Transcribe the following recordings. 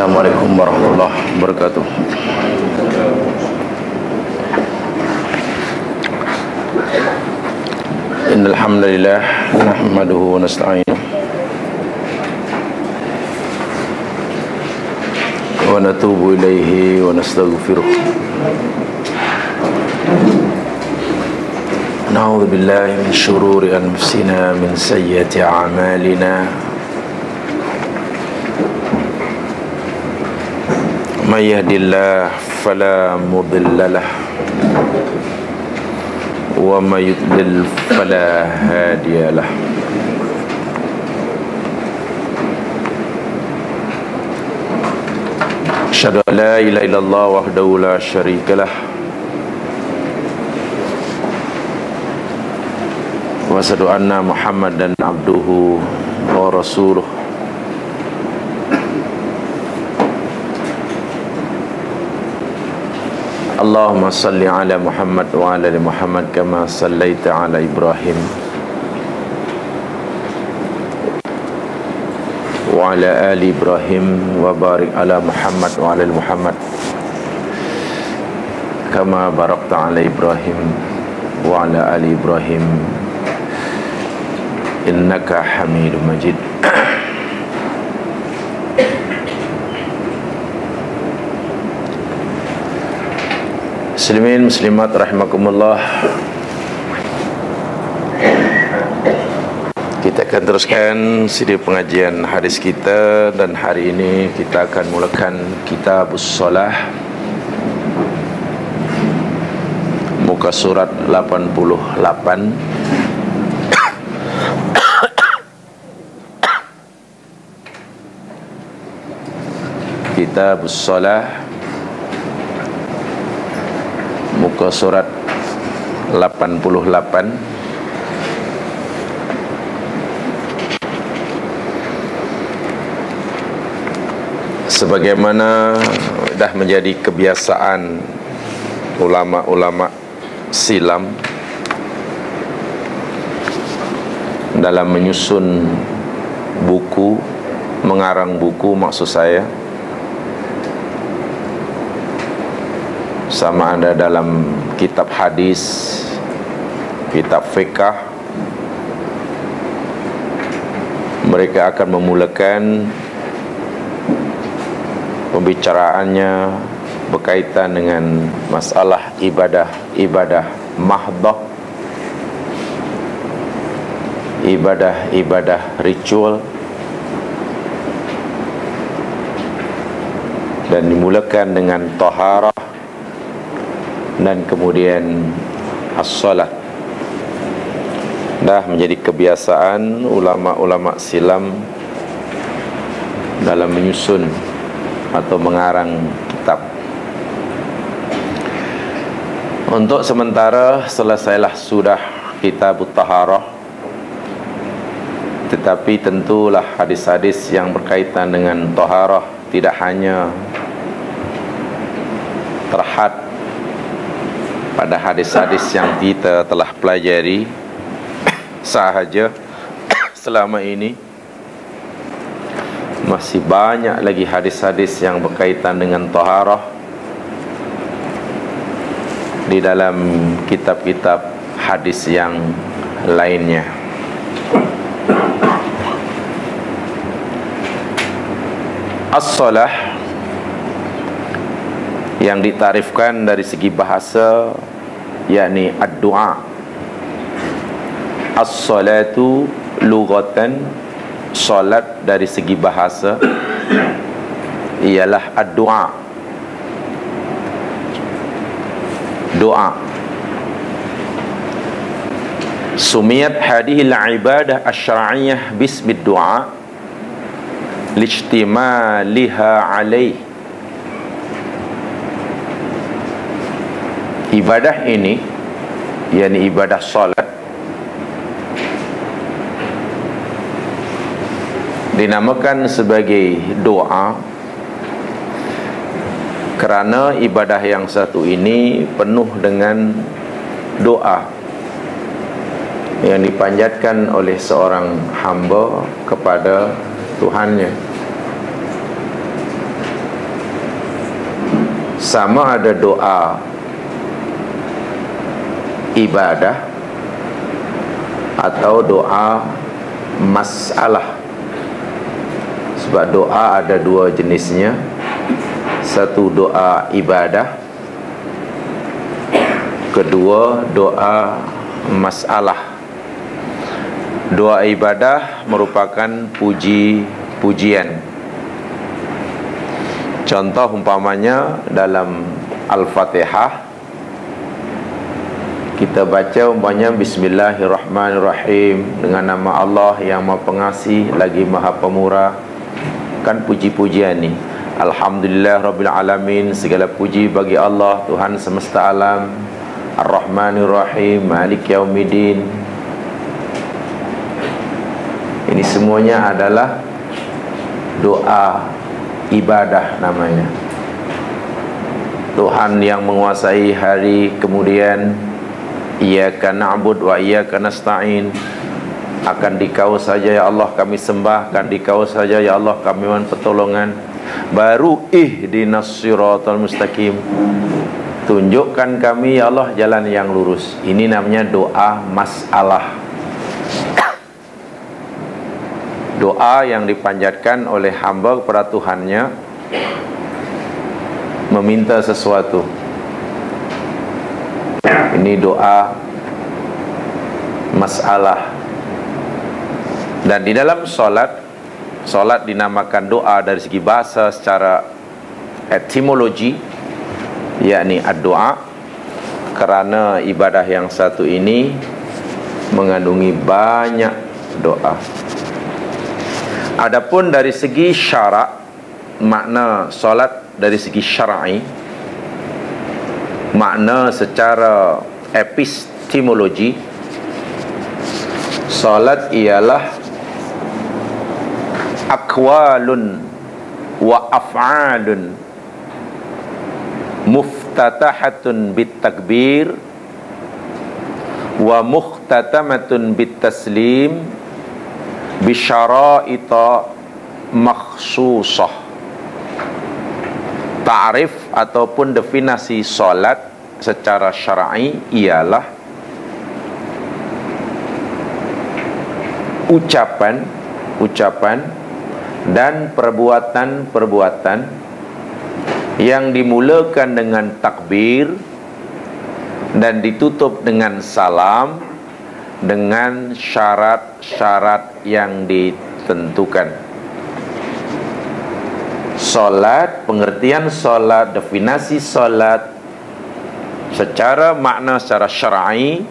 Assalamualaikum warahmatullahi wabarakatuh. Innal hamdalillah nahmaduhu wa nasta'inuhu wa natubu ilaihi wa nastaghfiruh. Na'udzu billahi min syururi anfusina min sayyiati a'malina. May yahdihillahu fala mudilla lahu wa may yudlil fala hadiya lahu. Asyhadu an la ilaha illallah wahdahu la syarika lah wa asyhadu anna Muhammadan abduhu wa rasuluh. Allahumma salli ala Muhammad wa ala ali Muhammad kama sallaita ala Ibrahim wa ala ali Ibrahim wa barik ala Muhammad wa ala ali Muhammad kama barakta ala Ibrahim wa ala ali Ibrahim innaka Hamidum Majid. Muslimin muslimat rahimakumullah, kita akan teruskan siri pengajian hadis kita, dan hari ini kita akan mulakan Kitabus Shalah, muka surat 88. Kitabus Shalah, muka surat 88. Sebagaimana dah menjadi kebiasaan ulama-ulama silam dalam menyusun buku, mengarang buku maksud saya, sama ada dalam kitab hadis, kitab fiqh, mereka akan memulakan pembicaraannya berkaitan dengan masalah ibadah mahdah, ibadah ritual, dan dimulakan dengan taharah, dan kemudian as-salat. Dah menjadi kebiasaan ulama-ulama silam dalam menyusun atau mengarang kitab. Untuk sementara selesailah sudah Kitabut Taharah, tetapi tentulah hadis-hadis yang berkaitan dengan taharah tidak hanya terhad pada hadis-hadis yang kita telah pelajari sahaja selama ini. Masih banyak lagi hadis-hadis yang berkaitan dengan taharah di dalam kitab-kitab hadis yang lainnya. As-salah yang ditarifkan dari segi bahasa yakni ad-du'a. As-salatu lughatan, salat dari segi bahasa ialah ad-du'a, doa. Sumiyat hadhihi al-ibadah asy-syar'iyyah bismi ad-du'a lijtimaliha alaih. Ibadah ini, yakni ibadah salat, dinamakan sebagai doa kerana ibadah yang satu ini penuh dengan doa yang dipanjatkan oleh seorang hamba kepada Tuhannya. sama ada doa ibadah atau doa masalah. Sebab doa ada dua jenisnya. Satu doa ibadah, kedua doa masalah. Doa ibadah merupakan puji-pujian. Contoh umpamanya dalam Al-Fatihah, kita baca umpamanya Bismillahirrahmanirrahim, dengan nama Allah yang Maha Pengasih lagi Maha Pemurah. Kan puji-pujian ni. Alhamdulillah Rabbil Alamin, segala puji bagi Allah Tuhan semesta alam. Ar-Rahmanirrahim, Malik Yaumiddin. Ini semuanya adalah doa ibadah namanya. Tuhan yang menguasai hari kemudian, Iyyaka na'bud wa iyyaka nasta'in. Akan Dikau saja ya Allah kami sembah, akan Dikau saja ya Allah kami mohon pertolongan. Baru ihdinas siratal mustaqim, tunjukkan kami ya Allah jalan yang lurus. Ini namanya doa masalah. Doa yang dipanjatkan oleh hamba kepada Tuhannya, meminta sesuatu. Ini doa masalah. Dan di dalam solat dinamakan doa dari segi bahasa secara etimologi, yakni ad-doa, kerana ibadah yang satu ini mengandungi banyak doa. Adapun dari segi syarak, makna solat dari segi syar'i, makna secara epistemologi, solat ialah aqwalun wa af'alun muftatahatun bitakbir wa mukhtatamatun bitaslim bisyara'ita makhsusah. Ta'rif ataupun definisi solat secara syar'i ialah ucapan dan perbuatan yang dimulakan dengan takbir dan ditutup dengan salam, dengan syarat-syarat yang ditentukan. Solat, pengertian solat, definisi solat secara makna secara syar'i,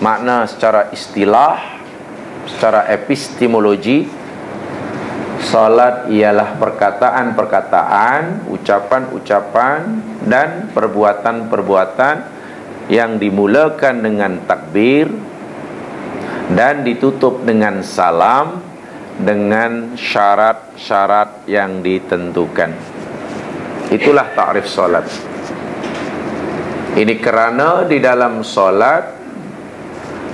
makna secara istilah, secara epistemologi, solat ialah perkataan-perkataan, ucapan-ucapan dan perbuatan-perbuatan yang dimulakan dengan takbir dan ditutup dengan salam, dengan syarat-syarat yang ditentukan. Itulah ta'rif solat. Ini kerana di dalam solat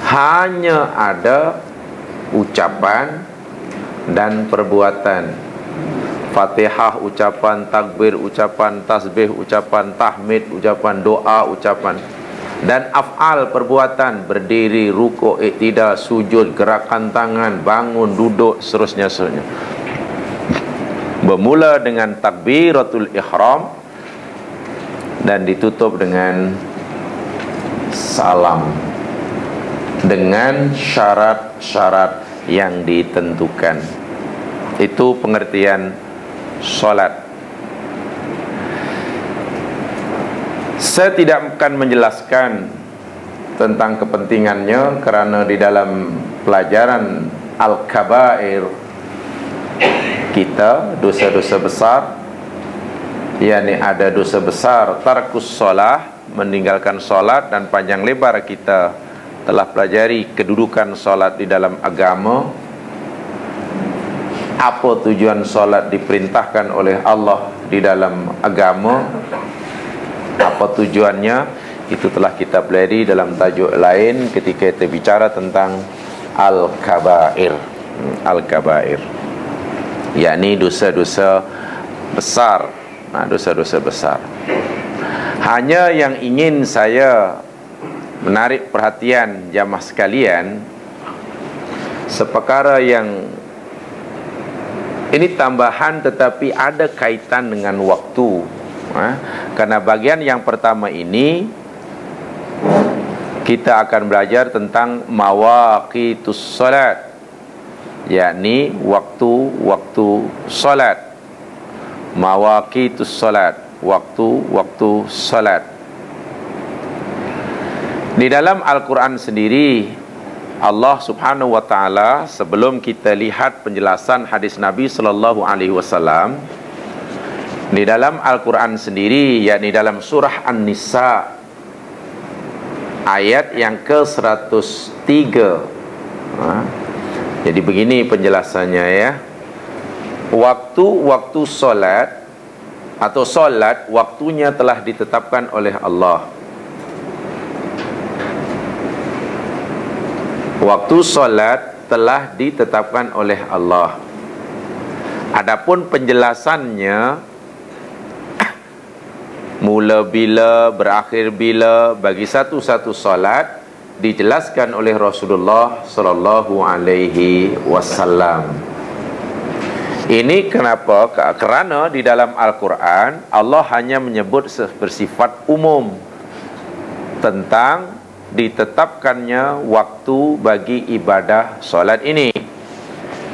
hanya ada ucapan dan perbuatan. Fatihah ucapan, takbir ucapan, tasbih ucapan, tahmid ucapan, doa ucapan, dan af'al perbuatan, berdiri, rukuk, iktidal, sujud, gerakan tangan, bangun, duduk, seterusnya. Bermula dengan takbiratul ihram dan ditutup dengan salam, dengan syarat-syarat yang ditentukan. Itu pengertian solat. Saya tidak akan menjelaskan tentang kepentingannya kerana di dalam pelajaran Al-Kabair kita, dosa-dosa besar, yakni ada dosa besar tarkus solah, meninggalkan solat, dan panjang lebar kita telah pelajari kedudukan solat di dalam agama. Apa tujuan solat diperintahkan oleh Allah di dalam agama, apa tujuannya, itu telah kita pelajari dalam tajuk lain ketika kita bicara tentang Al-Kabair. Al-Kabair, yakni dosa-dosa besar. Dosa-dosa besar. Hanya yang ingin saya menarik perhatian jamaah sekalian, seperkara yang ini tambahan tetapi ada kaitan dengan waktu. Karena bagian yang pertama ini kita akan belajar tentang mawaqitus salat, yakni waktu-waktu salat. Mawaqitus salat, waktu-waktu salat. Di dalam Al-Quran sendiri, Allah Subhanahu wa taala, sebelum kita lihat penjelasan hadis Nabi sallallahu alaihi wasallam, di dalam Al-Quran sendiri, yakni dalam surah An-Nisa ayat yang ke-103. Jadi begini penjelasannya ya. Waktu-waktu solat atau solat waktunya telah ditetapkan oleh Allah. Waktu solat telah ditetapkan oleh Allah. Adapun penjelasannya, mula bila, berakhir bila, bagi satu-satu solat dijelaskan oleh Rasulullah sallallahu alaihi wasallam. Ini kenapa? Kerana di dalam Al-Quran Allah hanya menyebut bersifat umum tentang ditetapkannya waktu bagi ibadah solat ini,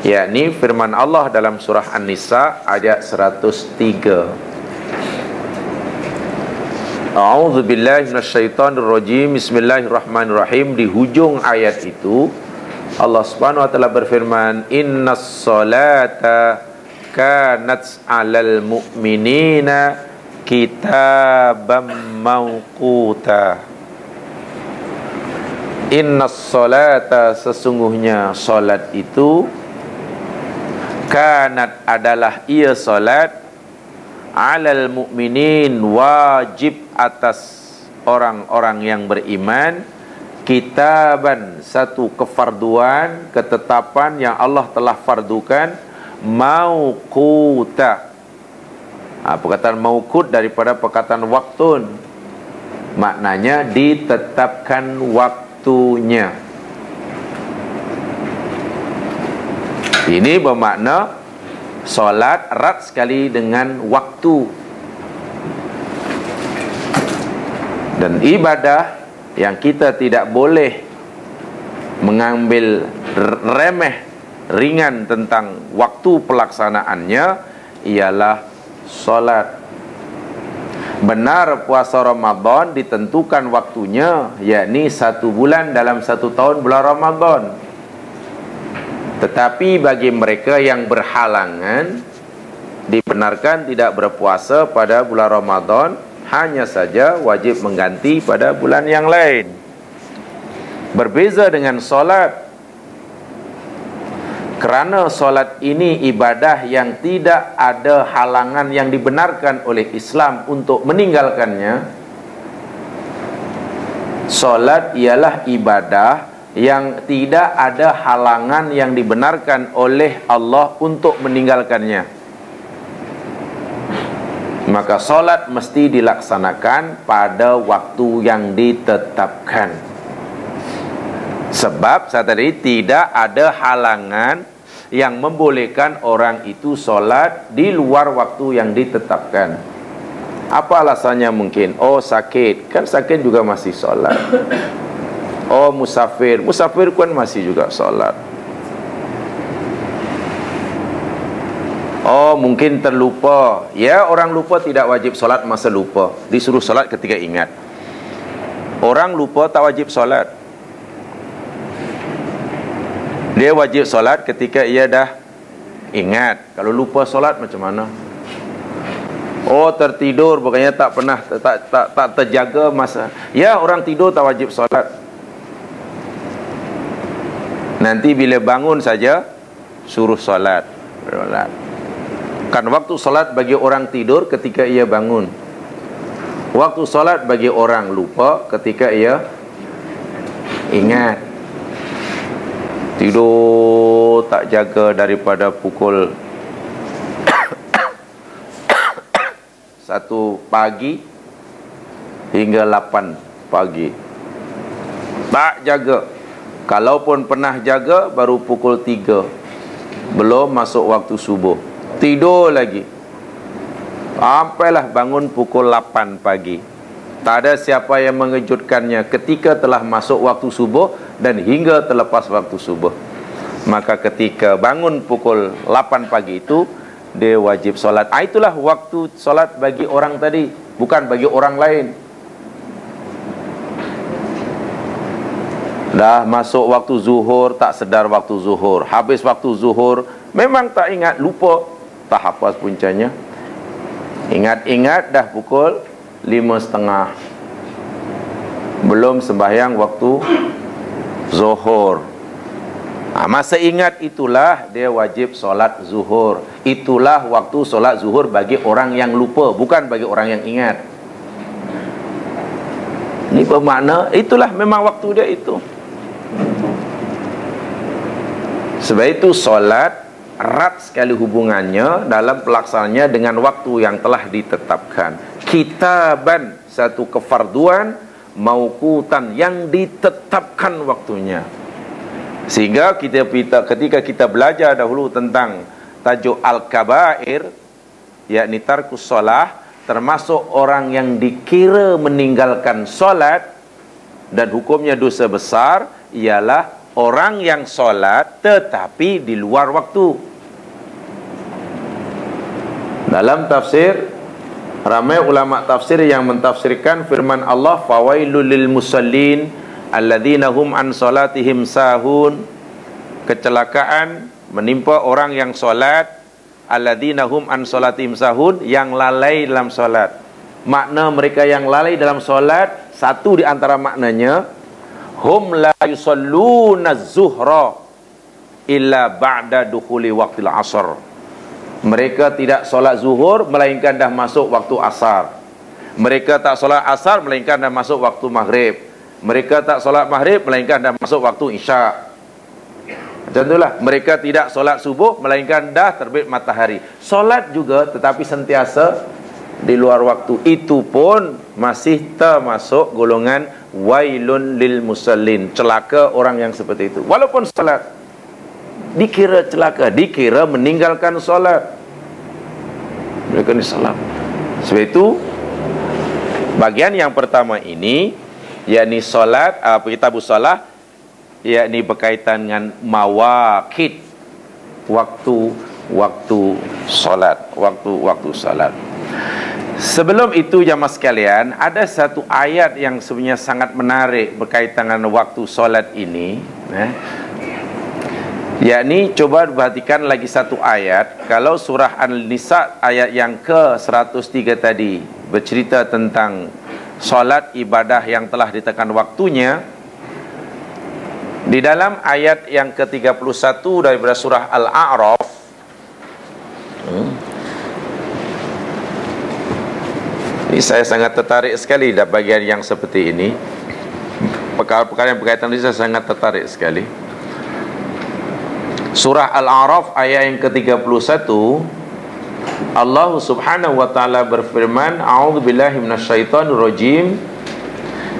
yakni firman Allah dalam surah An-Nisa ayat 103. A'udzu billahi minasyaitonir rajim. Bismillahirrahmanirrahim. Di hujung ayat itu Allah Subhanahu wa taala berfirman, "Innas salata kanat 'alal mu'minina kitaban mawquta." Innas salata, sesungguhnya salat itu, kanat adalah ia salat, 'alal mu'minin wajib atas orang-orang yang beriman, kitaban satu kefarduan, ketetapan yang Allah telah fardukan, mauquta. Perkataan mauqut daripada perkataan waktun, maknanya ditetapkan waktunya. Ini bermakna solat erat sekali dengan waktu. Dan ibadah yang kita tidak boleh mengambil remeh ringan tentang waktu pelaksanaannya ialah solat. Benar puasa Ramadan ditentukan waktunya, yakni 1 bulan dalam 1 tahun, bulan Ramadan. Tetapi bagi mereka yang berhalangan, dibenarkan tidak berpuasa pada bulan Ramadan, hanya saja wajib mengganti pada bulan yang lain. Berbeza dengan solat, kerana solat ini ibadah yang tidak ada halangan yang dibenarkan oleh Islam untuk meninggalkannya. Solat ialah ibadah yang tidak ada halangan yang dibenarkan oleh Allah untuk meninggalkannya. Maka solat mesti dilaksanakan pada waktu yang ditetapkan. Sebab saya tadi tidak ada halangan yang membolehkan orang itu solat di luar waktu yang ditetapkan. Apa alasannya mungkin? Oh sakit, kan sakit juga masih solat. Oh musafir, musafir kan masih juga solat. Oh mungkin terlupa. Ya, orang lupa tidak wajib solat masa lupa, disuruh solat ketika ingat. Orang lupa tak wajib solat, dia wajib solat ketika ia dah ingat. Kalau lupa solat macam mana? Oh tertidur, bukannya tak pernah tak terjaga masa. Ya, orang tidur tak wajib solat. Nanti bila bangun saja suruh solat. Kan waktu solat bagi orang tidur ketika ia bangun. Waktu solat bagi orang lupa ketika ia ingat. Tidur tak jaga daripada pukul 1 pagi hingga 8 pagi. Tak jaga. Kalaupun pernah jaga, baru pukul 3, belum masuk waktu subuh, tidur lagi sampailah bangun pukul 8 pagi. Tak ada siapa yang mengejutkannya ketika telah masuk waktu subuh dan hingga terlepas waktu subuh. Maka ketika bangun pukul 8 pagi itu, dia wajib solat. Itulah waktu solat bagi orang tadi, bukan bagi orang lain. Dah masuk waktu zuhur, tak sedar waktu zuhur. Habis waktu zuhur, memang tak ingat, lupa, tak hafaz puncanya. Ingat-ingat dah pukul 5.30, belum sembahyang waktu zuhur. Masa ingat itulah dia wajib solat zuhur. Itulah waktu solat zuhur bagi orang yang lupa, bukan bagi orang yang ingat. Ini bermakna itulah memang waktu dia itu. Sebab itu solat erat sekali hubungannya dalam pelaksanaannya dengan waktu yang telah ditetapkan. Kitaban, satu kefarduan, mauqutan, yang ditetapkan waktunya. Sehingga ketika kita belajar dahulu tentang tajuk Al-Kabair, yakni tarkus solah, termasuk orang yang dikira meninggalkan solat dan hukumnya dosa besar, ialah orang yang solat tetapi di luar waktu. Dalam tafsir, ramai ulama tafsir yang mentafsirkan firman Allah, fawailul lil musallin alladzina hum an salatihim sahun. Kecelakaan menimpa orang yang solat, alladzina hum an salatihim sahun, yang lalai dalam solat. Makna mereka yang lalai dalam solat, satu di antara maknanya, hum la yusalluna zuhra illa ba'da dukhuli waqtil asr. Mereka tidak solat zuhur melainkan dah masuk waktu asar. Mereka tak solat asar melainkan dah masuk waktu maghrib. Mereka tak solat maghrib melainkan dah masuk waktu isyak. Macam itulah. Mereka tidak solat subuh melainkan dah terbit matahari. Solat juga tetapi sentiasa di luar waktu. Itu pun masih termasuk golongan wailun lil musallin. Celaka orang yang seperti itu. Walaupun solat dikira celaka, dikira meninggalkan solat. Mereka ni salah. Sebab itu bagian yang pertama ini, yakni solat, kitabus solah, yakni berkaitan dengan mawaqit, waktu solat, waktu solat. Sebelum itu jamaah sekalian, ada satu ayat yang sebenarnya sangat menarik berkaitan dengan waktu solat ini. Yakni coba perhatikan lagi satu ayat. Kalau surah An-Nisa ayat yang ke-103 tadi bercerita tentang solat ibadah yang telah ditekan waktunya, di dalam ayat yang ke-31 daripada surah Al-A'raf, ini saya sangat tertarik sekali dalam bagian yang seperti ini. Perkara-perkara yang berkaitan ini saya sangat tertarik sekali. Surah Al-A'raf ayat yang ke-31, Allah Subhanahu wa taala berfirman, a'udzubillahi minasyaitonir rajim,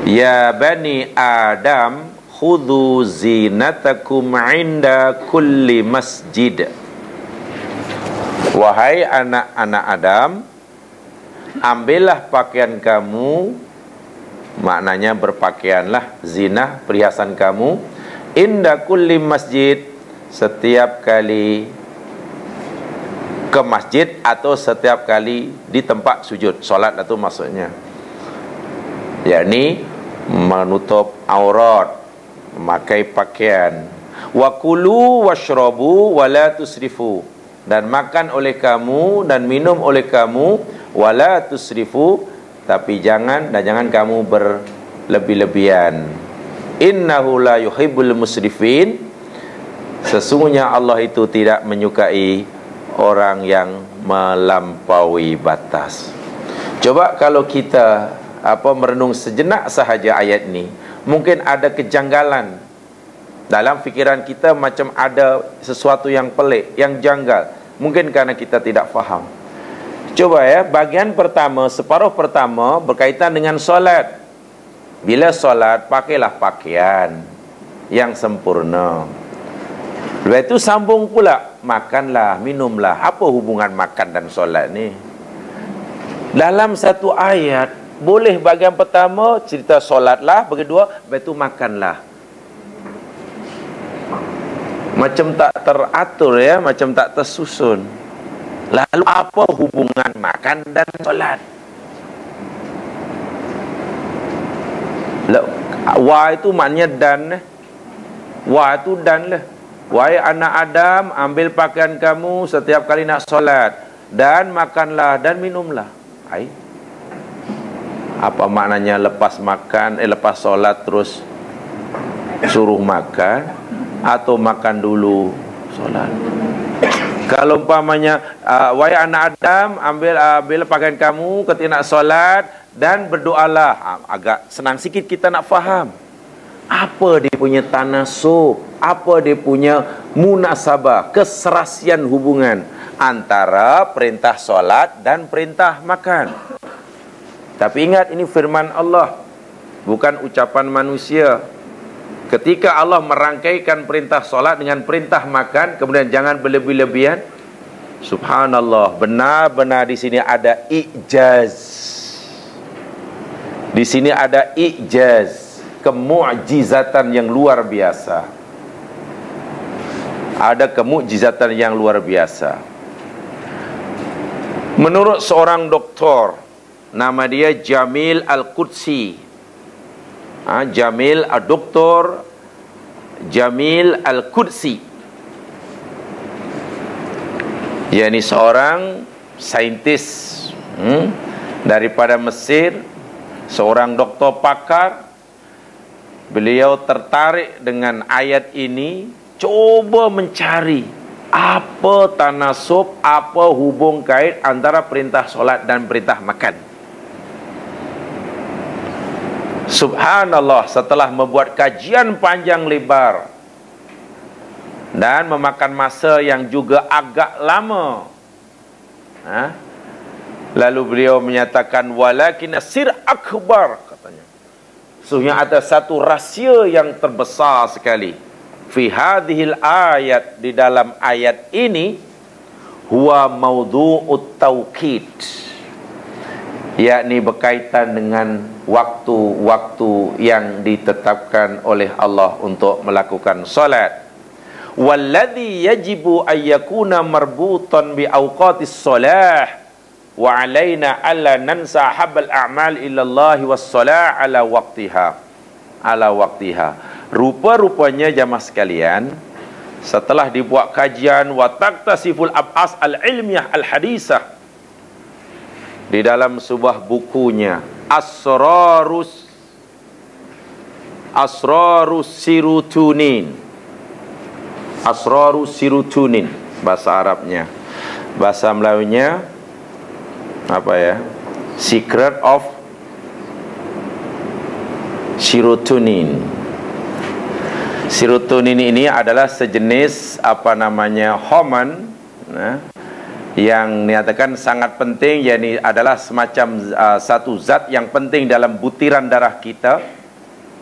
ya bani Adam khudhu zinatakum 'inda kulli masjid. Wahai anak-anak Adam, ambillah pakaian kamu, maknanya berpakaianlah, zinah perhiasan kamu, inda kulli masjid, setiap kali ke masjid atau setiap kali di tempat sujud. Solat itu maksudnya, yakni menutup aurat, memakai pakaian. Wa kulu washrabu wa la tusrifu, dan makan oleh kamu dan minum oleh kamu, wa la tusrifu, tapi jangan kamu berlebih-lebihan. Innahu la yuhibbul musrifin, sesungguhnya Allah itu tidak menyukai orang yang melampaui batas. Coba kalau kita merenung sejenak sahaja ayat ini, mungkin ada kejanggalan dalam fikiran kita, macam ada sesuatu yang pelik, yang janggal, mungkin karena kita tidak faham. Coba ya, bagian pertama, separuh pertama berkaitan dengan solat. Bila solat, pakailah pakaian yang sempurna. Lepas itu sambung pula, makanlah, minumlah. Apa hubungan makan dan solat ni? Dalam satu ayat, boleh bagian pertama cerita solatlah, bagi dua, lepas itu makanlah. Macam tak teratur ya, macam tak tersusun. Lalu apa hubungan makan dan solat? Wa itu maknanya dan. Wa itu dan lah. Wahai anak Adam, ambil pakaian kamu setiap kali nak solat, dan makanlah dan minumlah. Hai. Apa maknanya lepas makan, lepas solat terus suruh makan, atau makan dulu solat? Kalau umpamanya wahai anak Adam, ambil pakaian kamu ketika nak solat dan berdoalah. Agak senang sikit kita nak faham. Apa dia punya tanasub, apa dia punya munasabah, keserasian hubungan antara perintah solat dan perintah makan. Tapi ingat, ini firman Allah, bukan ucapan manusia. Ketika Allah merangkaikan perintah solat dengan perintah makan, kemudian jangan berlebih-lebihan. Subhanallah, benar-benar di sini ada ijaz. Di sini ada ijaz, kemu'jizatan yang luar biasa. Ada kemu'jizatan yang luar biasa. Menurut seorang doktor, nama dia Jamil Al-Qudsi, Dr. Jamil Al-Qudsi, yakni seorang saintis daripada Mesir, seorang doktor pakar. Beliau tertarik dengan ayat ini, coba mencari apa tanasub, apa hubung kait antara perintah solat dan perintah makan. Subhanallah, setelah membuat kajian panjang lebar dan memakan masa yang juga agak lama, lalu beliau menyatakan, walakin sir akbar, katanya, sesungguhnya ada satu rahsia yang terbesar sekali fi hadhil ayat, di dalam ayat ini, huwa maudhu'ut tauqid, yakni berkaitan dengan waktu-waktu yang ditetapkan oleh Allah untuk melakukan solat. Walladhi yajibu ayyakuna marbutan bi awqatis solah, wa alaina alla nansa habal a'mal illallahi was solah ala waqtiha. Rupa-rupanya jamaah sekalian, setelah dibuat kajian wa taqtasiful ab'as al-ilmiyah al-hadisah, di dalam sebuah bukunya Asrarus Sirutunin, Asrarus Sirutunin bahasa Arabnya, bahasa Melayunya apa ya? Secret of Serotonin. Serotonin ini adalah sejenis hormon yang dinyatakan sangat penting, yakni adalah semacam satu zat yang penting dalam butiran darah kita,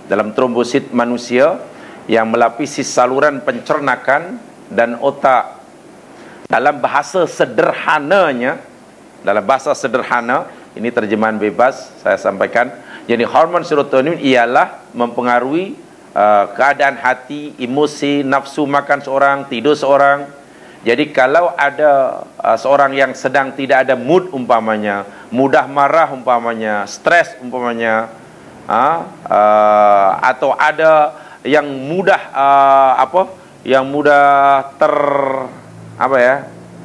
dalam trombosit manusia, yang melapisi saluran pencernakan dan otak. Dalam bahasa sederhananya, ini terjemahan bebas saya sampaikan, jadi hormon serotonin ialah mempengaruhi keadaan hati, emosi, nafsu makan seorang, tidur seorang. Jadi kalau ada seorang yang sedang tidak ada mood umpamanya, mudah marah umpamanya, stres umpamanya, atau ada yang mudah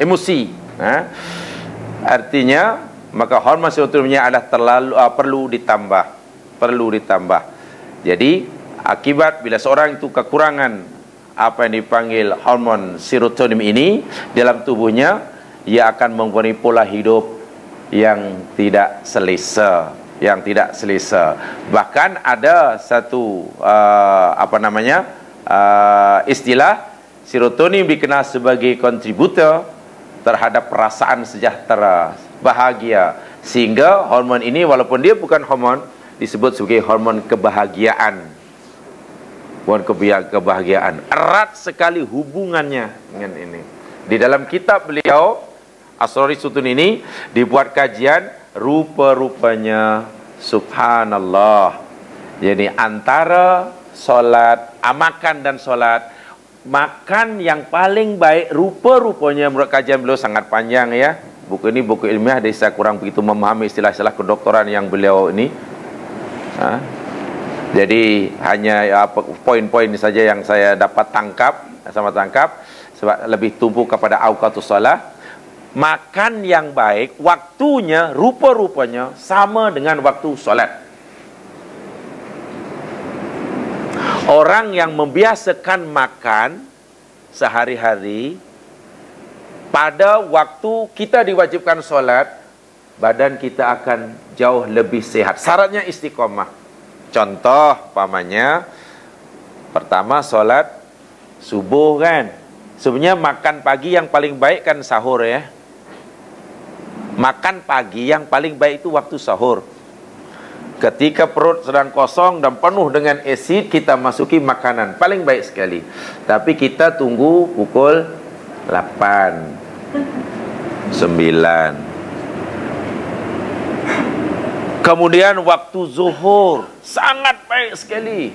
emosi, artinya maka hormon serotoninnya adalah perlu ditambah. Jadi akibat bila seorang itu kekurangan apa yang dipanggil hormon serotonin ini dalam tubuhnya, ia akan mempunyai pola hidup yang tidak selesa, Bahkan ada satu istilah, serotonin dikenal sebagai kontributor terhadap perasaan sejahtera bahagia. Sehingga hormon ini walaupun dia bukan hormon, disebut sebagai hormon kebahagiaan. Hormon kebahagiaan. Erat sekali hubungannya dengan ini. Di dalam kitab beliau Asrori Sutun ini dibuat kajian rupa-rupanya subhanallah. Jadi antara solat, makan dan solat, makan yang paling baik rupa-rupanya menurut kajian beliau sangat panjang ya. Buku ini buku ilmiah, jadi saya kurang begitu memahami istilah-istilah kedokteran yang beliau ini. Jadi hanya poin-poin saja yang saya dapat tangkap, sebab lebih tumpu kepada auqatus shalah. Makan yang baik, waktunya rupa-rupanya sama dengan waktu solat. Orang yang membiasakan makan sehari-hari, pada waktu kita diwajibkan solat, badan kita akan jauh lebih sehat. Syaratnya istiqomah. Contoh, pamannya, pertama solat subuh kan. Sebenarnya makan pagi yang paling baik kan sahur ya. Makan pagi yang paling baik itu waktu sahur. Ketika perut sedang kosong dan penuh dengan asid, kita masuki makanan. Paling baik sekali. Tapi kita tunggu pukul 8. 9. Kemudian waktu zuhur sangat baik sekali.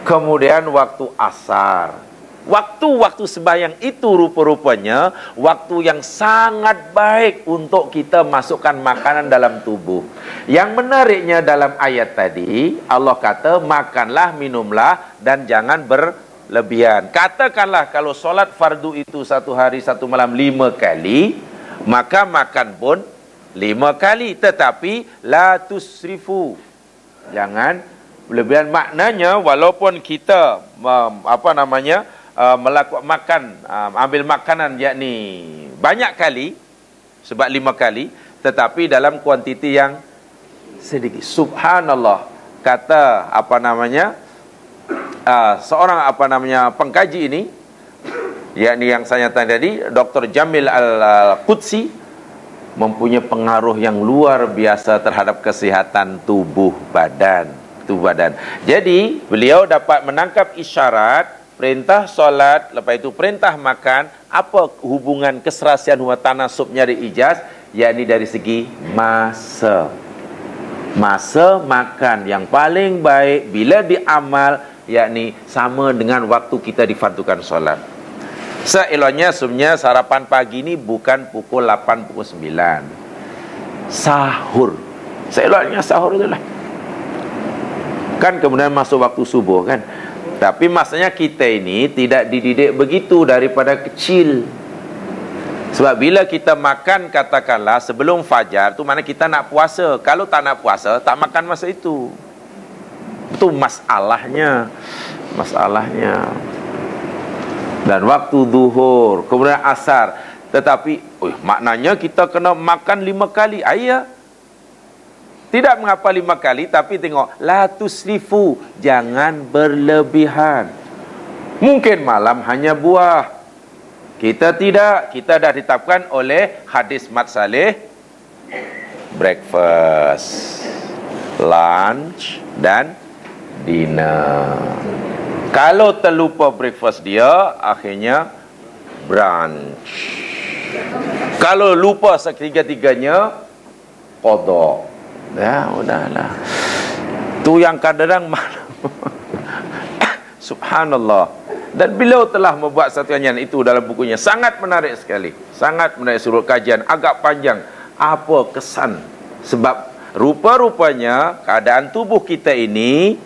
Kemudian waktu asar. Waktu-waktu sembahyang itu rupa-rupanya waktu yang sangat baik untuk kita masukkan makanan dalam tubuh. Yang menariknya dalam ayat tadi, Allah kata makanlah, minumlah dan jangan berlebihan. Katakanlah kalau solat fardu itu satu hari satu malam 5 kali, maka makan pun 5 kali. Tetapi la tusrifu, jangan berlebihan. Maknanya walaupun kita melakukan ambil makanan yakni banyak kali, sebab 5 kali, tetapi dalam kuantiti yang sedikit. Subhanallah, kata seorang pengkaji ini, yakni yang saya tanya tadi, Dr. Jamil Al-Qudsi, mempunyai pengaruh yang luar biasa terhadap kesehatan tubuh badan. Jadi beliau dapat menangkap isyarat perintah solat, lepas itu perintah makan. Apa hubungan keserasian wa tanasubnya di ijaz? Yakni dari segi masa. Masa makan yang paling baik bila diamal, yakni sama dengan waktu kita difardukan solat. Seeloknya sebenarnya sarapan pagi ini bukan pukul 8, pukul 9. Sahur. Seeloknya sahur itulah. Kan kemudian masuk waktu subuh kan. Tapi maksudnya kita ini tidak dididik begitu daripada kecil. Sebab bila kita makan katakanlah sebelum fajar, tu mana kita nak puasa. Kalau tak nak puasa, tak makan masa itu. Itu masalahnya. Dan waktu zuhur, kemudian asar. Tetapi maknanya kita kena makan 5 kali. Ayah, tidak mengapa 5 kali, tapi tengok, la tusrifu, jangan berlebihan. Mungkin malam hanya buah, kita tidak. Kita dah ditetapkan oleh hadis Mat Saleh, breakfast, lunch dan dinner. Kalau terlupa breakfast dia, akhirnya brunch. Kalau lupa setiga-tiganya, qada. Ya, udahlah. Tu yang kadang malam. Subhanallah. Dan beliau telah membuat satu kajian itu dalam bukunya. Sangat menarik sekali. Sangat menarik, surut kajian agak panjang. Apa kesan? Sebab rupa-rupanya keadaan tubuh kita ini,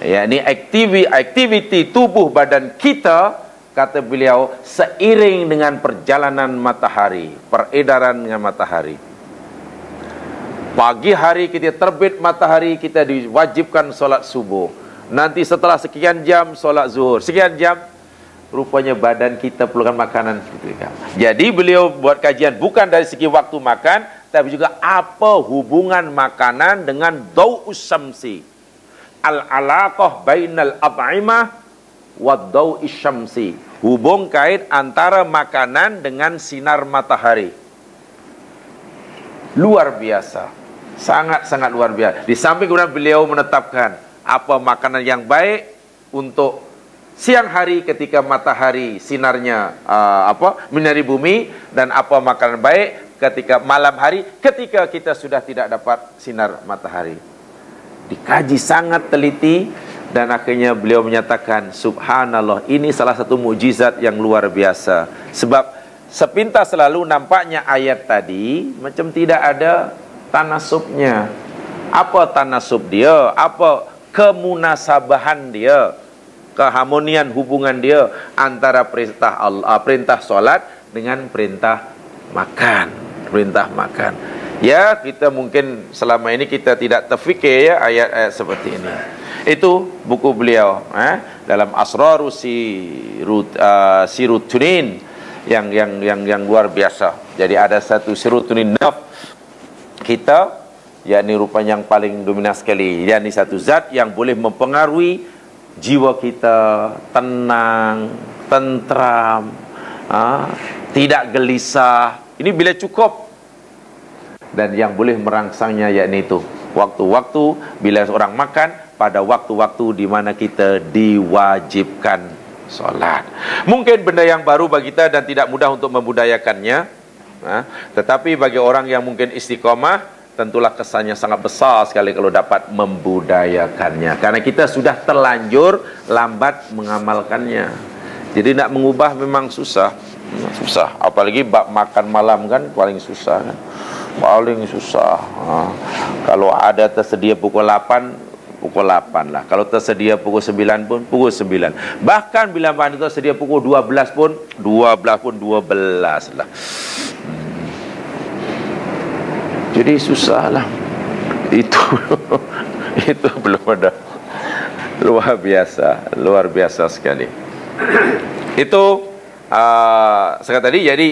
yakni aktiviti tubuh badan kita, kata beliau, seiring dengan perjalanan matahari, peredaran dengan matahari. Pagi hari kita terbit matahari, kita diwajibkan solat subuh. Nanti setelah sekian jam solat zuhur. Sekian jam, rupanya badan kita perlukan makanan. Jadi beliau buat kajian bukan dari segi waktu makan, tapi juga apa hubungan makanan dengan dau'us syamsi. Al-alaqah bainal at'imah wa dau'is syamsi. Hubung kait antara makanan dengan sinar matahari. luar biasa, sangat-sangat luar biasa. Di samping kemudian beliau menetapkan apa makanan yang baik untuk siang hari ketika matahari sinarnya menyinari bumi, dan apa makanan baik ketika malam hari ketika kita sudah tidak dapat sinar matahari. Dikaji sangat teliti, dan akhirnya beliau menyatakan, subhanallah, ini salah satu mukjizat yang luar biasa. Sebab sepintas selalu nampaknya ayat tadi macam tidak ada tanasubnya. Apa tanasub dia? Apa kemunasabahan dia? Keharmonian hubungan dia antara perintah solat dengan perintah makan. Perintah makan. Ya, kita mungkin selama ini kita tidak terfikir ya ayat-ayat seperti ini. Itu buku beliau dalam Asrarus Sirutunin yang luar biasa. Jadi ada satu sirutunin naf kita, yakni rupanya yang paling dominan sekali, yakni satu zat yang boleh mempengaruhi jiwa kita tenang, tentram, tidak gelisah. Ini bila cukup. Dan yang boleh merangsangnya yakni itu waktu-waktu bila orang makan, pada waktu-waktu di mana kita diwajibkan solat. Mungkin benda yang baru bagi kita dan tidak mudah untuk membudayakannya, tetapi bagi orang yang mungkin istiqomah, tentulah kesannya sangat besar sekali kalau dapat membudayakannya. Karena kita sudah terlanjur lambat mengamalkannya. Jadi nak mengubah memang susah. Susah. Apalagi bab makan malam kan paling susah kan? Paling susah. Kalau ada tersedia pukul 8, pukul 8 lah. Kalau tersedia pukul 9 pun pukul 9. Bahkan bila mana tersedia pukul 12 pun 12 lah. Jadi susah lah. Itu belum ada. Luar biasa sekali. Itu sekarang tadi. Jadi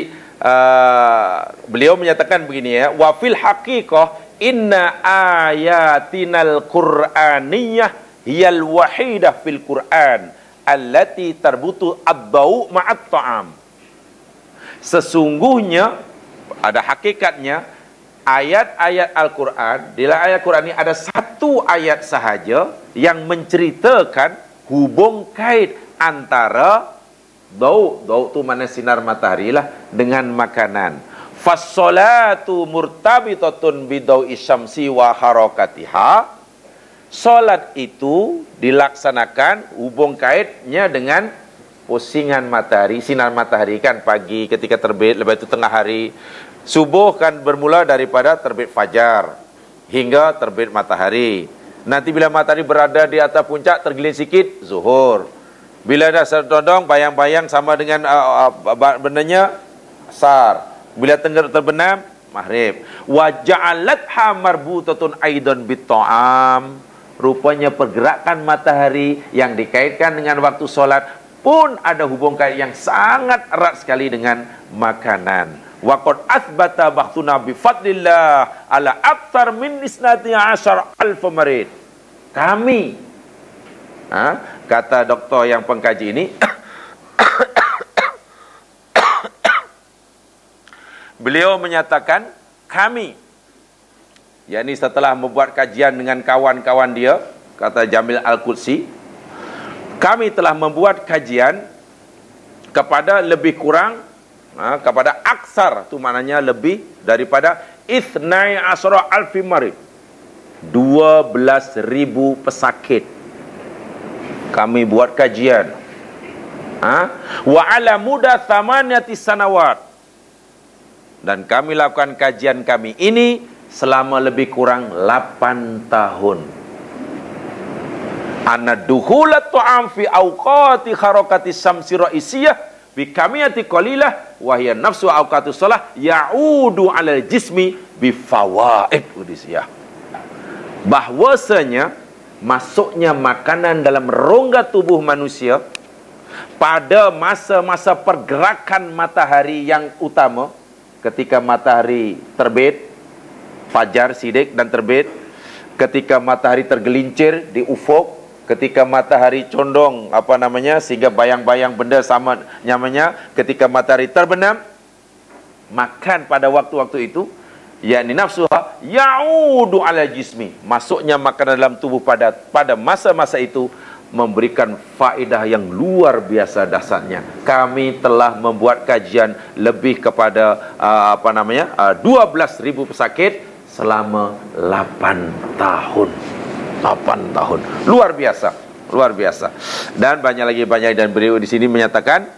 beliau menyatakan begini ya, wa fil haqiqah inna ayatinal qur'aniyah hiyal wahidah fil Qur'an allati tarbutu ad-dau' ma'at ta'am. Sesungguhnya ada hakikatnya ayat-ayat Al-Quran. Di dalam ayat Quran ini ada satu ayat sahaja yang menceritakan hubung kait antara dau' tu mana sinar matahari lah dengan makanan. Fassolatu murtabitatun bidau'i syamsi wa harakatiha. Solat itu dilaksanakan hubung kaitnya dengan pusingan matahari, sinar matahari kan pagi ketika terbit, lepas itu tengah hari. Subuh kan bermula daripada terbit fajar hingga terbit matahari. Nanti bila matahari berada di atas puncak tergeleng sikit, zuhur. Bila dah todong bayang-bayang sama dengan bendanya, asar. Bila terbenam, maghrib. Wa ja'alatha marbutatun aidan bitta'am. Rupanya pergerakan matahari yang dikaitkan dengan waktu solat pun ada hubung kait yang sangat erat sekali dengan makanan. Wa qad athbata bahtuna bi fadlillah ala akthar min 12,000 marid. Kami, kata doktor yang pengkaji ini, beliau menyatakan kami, yakni setelah membuat kajian dengan kawan-kawan dia, kata Jamil Al-Qudsi, kami telah membuat kajian kepada lebih kurang kepada aksar, itu maknanya lebih daripada 12,000 marid, 12,000 pesakit. Kami buat kajian. Wa ala muda 8 sanawat. Dan kami lakukan kajian kami ini selama lebih kurang 8 tahun. Anna duhulat tu'am fi awqati harakati syamsi ra'isiyah bi kamiyati qalilah wa hiya nafsu awqatu shalah ya'udu 'alal jismi bi fawaid udisiyah. Bahwasanya masuknya makanan dalam rongga tubuh manusia pada masa-masa pergerakan matahari yang utama, ketika matahari terbit, fajar sidik dan terbit, ketika matahari tergelincir di ufuk, ketika matahari condong sehingga bayang-bayang benda sama namanya, ketika matahari terbenam, makan pada waktu-waktu itu yakni nafsuha ya'udu ala jismi, masuknya makanan dalam tubuh pada masa-masa itu memberikan faedah yang luar biasa dahsyatnya. Kami telah membuat kajian lebih kepada 12.000 pesakit selama 8 tahun. 8 tahun. Luar biasa. Luar biasa. Dan banyak dan beliau di sini menyatakan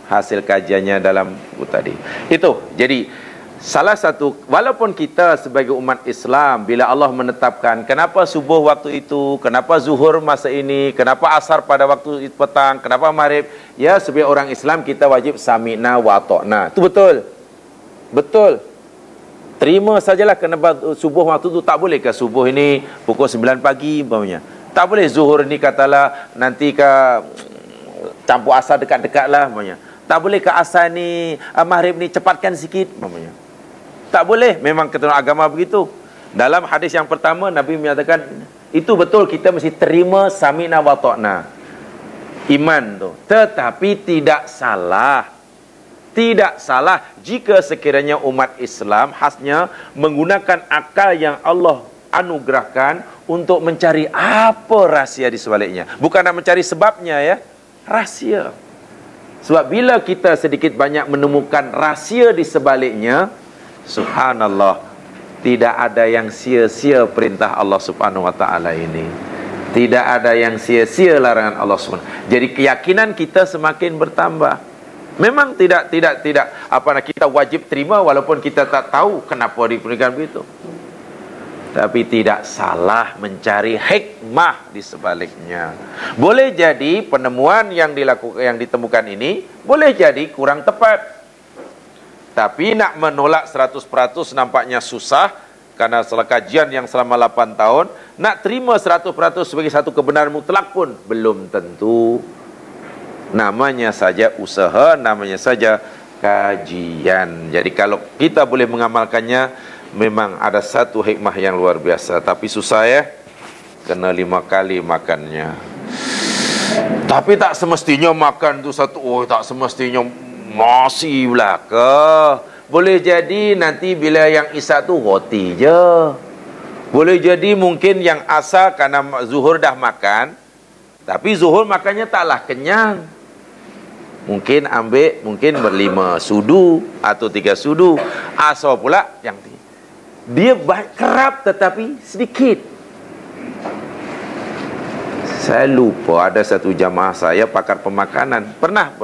hasil kajiannya dalam buku tadi. Itu. Jadi salah satu, walaupun kita sebagai umat Islam, bila Allah menetapkan kenapa subuh waktu itu, kenapa zuhur masa ini, kenapa asar pada waktu petang, kenapa maghrib, ya sebagai orang Islam kita wajib sami'na wa ata'na. Itu betul. Betul. Terima sajalah kenapa subuh waktu itu. Tak boleh ke subuh ini pukul 9 pagi umpamanya. Tak boleh zuhur ini katalah nanti ke campur asar dekat-dekat lah umpamanya. Tak boleh ke asar ni, maghrib ni cepatkan sikit umpamanya. Tak boleh, memang ketentuan agama begitu. Dalam hadis yang pertama Nabi menyatakan itu betul, kita mesti terima sami'na wa ta'na. Iman tu. Tetapi tidak salah. Tidak salah jika sekiranya umat Islam khasnya menggunakan akal yang Allah anugerahkan untuk mencari apa rahsia di sebaliknya. Bukan nak mencari sebabnya ya, rahsia. Sebab bila kita sedikit banyak menemukan rahsia di sebaliknya, subhanallah, tidak ada yang sia-sia perintah Allah Subhanahu wa taala ini. Tidak ada yang sia-sia larangan Allah Subhanahu. Jadi keyakinan kita semakin bertambah. Memang tidak kita wajib terima walaupun kita tak tahu kenapa diberikan begitu. Tapi tidak salah mencari hikmah di sebaliknya. Boleh jadi penemuan yang ditemukan ini boleh jadi kurang tepat. Tapi nak menolak 100% nampaknya susah, karena setelah kajian yang selama 8 tahun, nak terima 100% sebagai satu kebenaran mutlak pun belum tentu. Namanya saja usaha, namanya saja kajian. Jadi kalau kita boleh mengamalkannya, memang ada satu hikmah yang luar biasa. Tapi susah ya, kena 5 kali makannya. Tapi tak semestinya makan tu satu, tak semestinya nasi pula ke. Boleh jadi nanti bila yang isyak tu roti je. Boleh jadi mungkin yang asar karena zuhur dah makan, tapi zuhur makannya taklah kenyang. Mungkin berlima sudu atau 3 sudu. Asar pula yang dia kerap tetapi sedikit. Saya lupa, ada satu jamaah saya pakar pemakanan. Pernah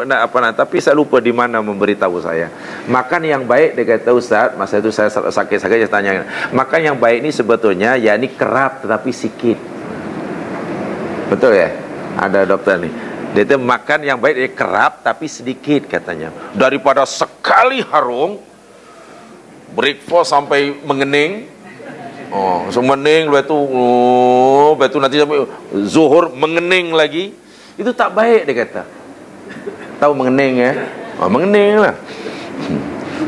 tapi saya lupa di mana memberitahu saya. Makan yang baik, dia kata, Ustaz, masa itu saya sakit saya tanya. Makan yang baik ini sebetulnya yakni kerap tetapi sikit. Betul ya? Ada dokter nih. Dia itu makan yang baik dia kerap tapi sedikit katanya. Daripada sekali harung breakfast sampai mengening. Mengening, lepas tu nanti sampai zuhur mengening lagi. Itu tak baik dia kata. Tahu mengening ya? Mengening lah.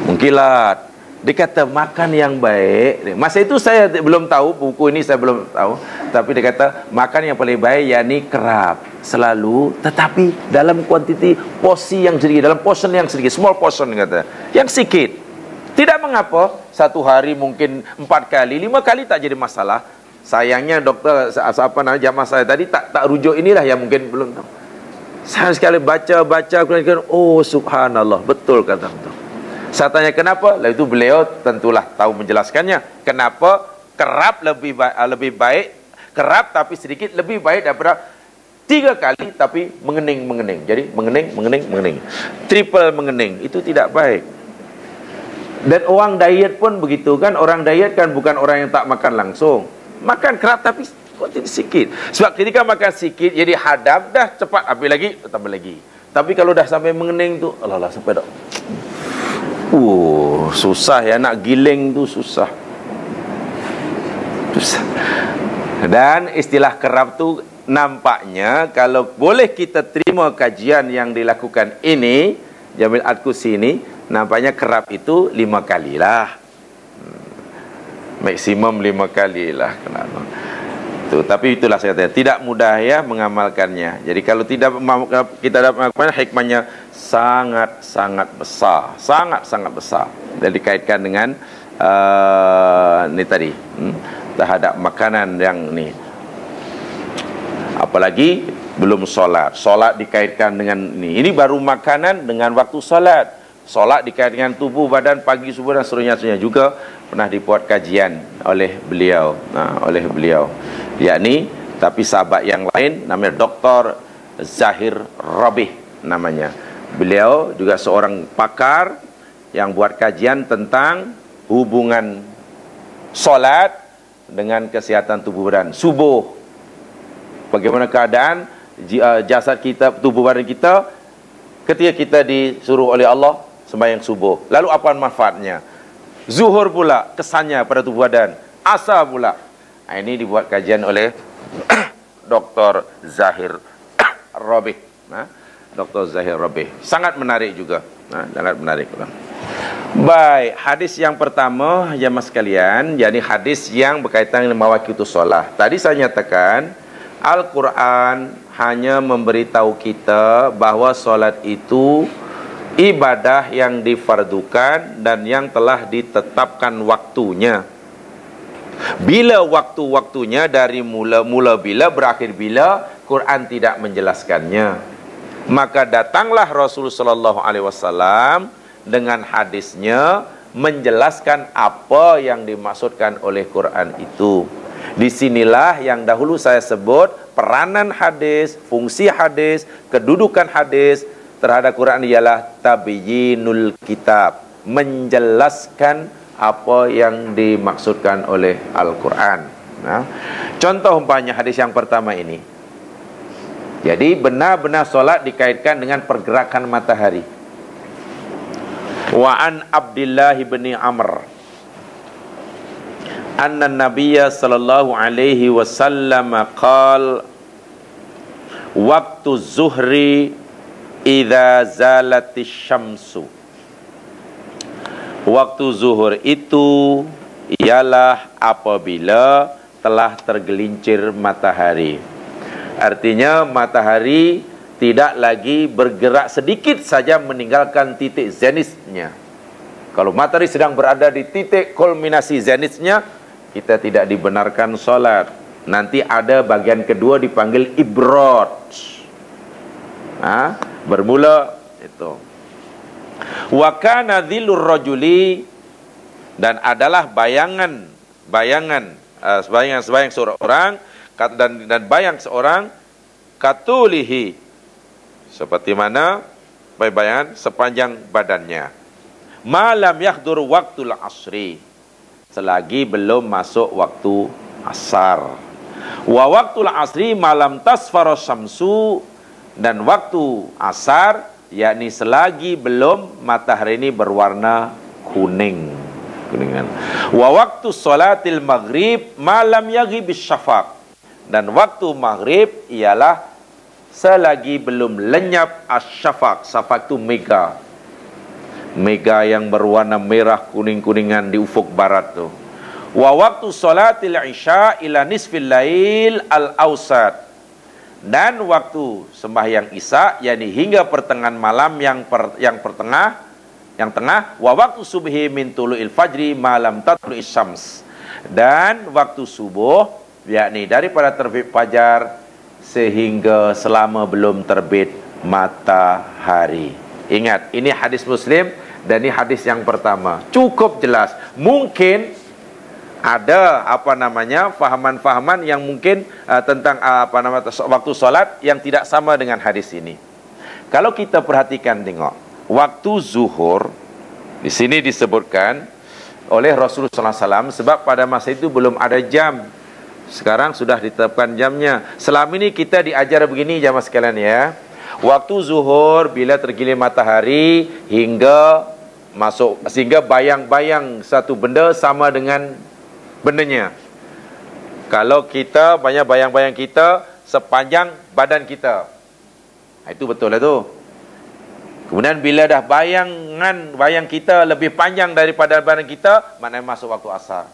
Mungkilat. Dia kata makan yang baik. Masa itu saya belum tahu, buku ini saya belum tahu. Tapi dia kata makan yang paling baik yakni kerap, selalu, tetapi dalam kuantiti porsi yang sedikit, dalam portion yang sedikit, small portion kata, yang sedikit. Tidak mengapa, satu hari mungkin 4 kali, 5 kali tak jadi masalah. Sayangnya dokter jamaah saya tadi tak rujuk inilah yang mungkin belum tahu. Saya sekali baca, oh subhanallah, betul kata betul. Saya tanya kenapa? Lalu itu beliau tentulah tahu menjelaskannya. Kenapa kerap lebih baik, kerap tapi sedikit lebih baik daripada 3 kali tapi mengening. Jadi mengening. Triple mengening, itu tidak baik. Dan orang diet pun begitu kan. Orang diet kan bukan orang yang tak makan langsung. Makan kerap tapi sedikit. Sebab ketika makan sedikit jadi hadam, dah cepat habis lagi, tambah lagi. Tapi kalau dah sampai mengening tu, alah sampai dah. Susah ya, nak giling tu susah. Dan istilah kerap tu nampaknya kalau boleh kita terima kajian yang dilakukan ini, Jamil Al-Qusi ini, nampaknya kerap itu 5 kali lah. Maksimum 5 kali lah. Tapi itulah saya kata, tidak mudah ya mengamalkannya. Jadi kalau tidak kita dapat mengamalkan, hikmahnya sangat besar, sangat besar. Dan dikaitkan dengan ni tadi, terhadap makanan yang ni. Apalagi belum solat. Solat dikaitkan dengan ini. Ini baru makanan dengan waktu solat. Solat dikaitkan dengan tubuh, badan, pagi, subuh dan seterusnya juga pernah dibuat kajian oleh beliau. Oleh beliau. Yakni, tapi sahabat yang lain namanya Dr. Zahir Rabih namanya. Beliau juga seorang pakar yang buat kajian tentang hubungan solat dengan kesihatan tubuh badan. Subuh, bagaimana keadaan jasad kita, tubuh badan kita ketika kita disuruh oleh Allah sembahyang subuh. Lalu apa manfaatnya? Zuhur pula kesannya pada tubuh badan. Asar pula. Ini dibuat kajian oleh Dr. Zahir Rabih. Dr. Zahir Rabih. Sangat menarik juga. Sangat menarik. Baik, hadis yang pertama jemaah sekalian, yakni hadis yang berkaitan dengan mawaqitus solat. Tadi saya nyatakan Al-Quran hanya memberitahu kita bahawa solat itu ibadah yang difardukan dan yang telah ditetapkan waktunya. Bila waktu-waktunya, dari mula-mula bila, berakhir bila, Quran tidak menjelaskannya. Maka datanglah Rasulullah SAW dengan hadisnya menjelaskan apa yang dimaksudkan oleh Quran itu. Di sinilah yang dahulu saya sebut peranan hadis, fungsi hadis, kedudukan hadis terhadap Quran ialah tabyinul kitab, menjelaskan apa yang dimaksudkan oleh Al-Quran. Contoh umpamanya hadis yang pertama ini. Jadi benar-benar solat dikaitkan dengan pergerakan matahari. Wa an Abdullah bin Amr anna Nabiyya sallallahu alaihi wasallam qala waktu zuhri idza zalatis syamsu. Waktu zuhur itu ialah apabila telah tergelincir matahari. Artinya matahari tidak lagi bergerak sedikit saja meninggalkan titik zenitnya. Kalau matahari sedang berada di titik kulminasi zenitnya, kita tidak dibenarkan solat. Nanti ada bagian kedua dipanggil ibrad. Bermula itu. Wa kana dhillur rajuli, dan adalah bayangan seorang dan bayang seorang katulihi, seperti mana bayangan sepanjang badannya. Malam yahdur waktul asri, selagi belum masuk waktu asar. Wa waktul asri malam tasfaros syamsu, dan waktu asar yakni selagi belum matahari ini berwarna kuningan. Wa waktu salatil maghrib malam yaghibis syafaq, dan waktu maghrib ialah selagi belum lenyap asyafaq. Syafaq itu mega yang berwarna merah kuning-kuningan di ufuk barat tu. Wa waktu salatil isya ila nisfil lail al-awsat, dan waktu sembahyang isya yakni hingga pertengahan malam yang tengah. Wa waktu subhi min tulu'il fajri malam tatlu'is syams, dan waktu subuh yakni daripada terbit fajar sehingga selama belum terbit matahari. Ingat, ini hadis Muslim dan ini hadis yang pertama. Cukup jelas. Mungkin ada fahaman-fahaman yang mungkin tentang waktu solat yang tidak sama dengan hadis ini. Kalau kita perhatikan, tengok waktu zuhur di sini disebutkan oleh Rasulullah SAW, sebab pada masa itu belum ada jam. Sekarang sudah ditetapkan jamnya. Selama ini kita diajar begini jamaah sekalian ya. Waktu zuhur bila tergilir matahari hingga masuk, sehingga bayang-bayang satu benda sama dengan bendanya. Kalau kita banyak bayang-bayang kita sepanjang badan kita, itu betul lah tu. Kemudian bila dah bayang kita lebih panjang daripada badan kita, maknanya masuk waktu asar.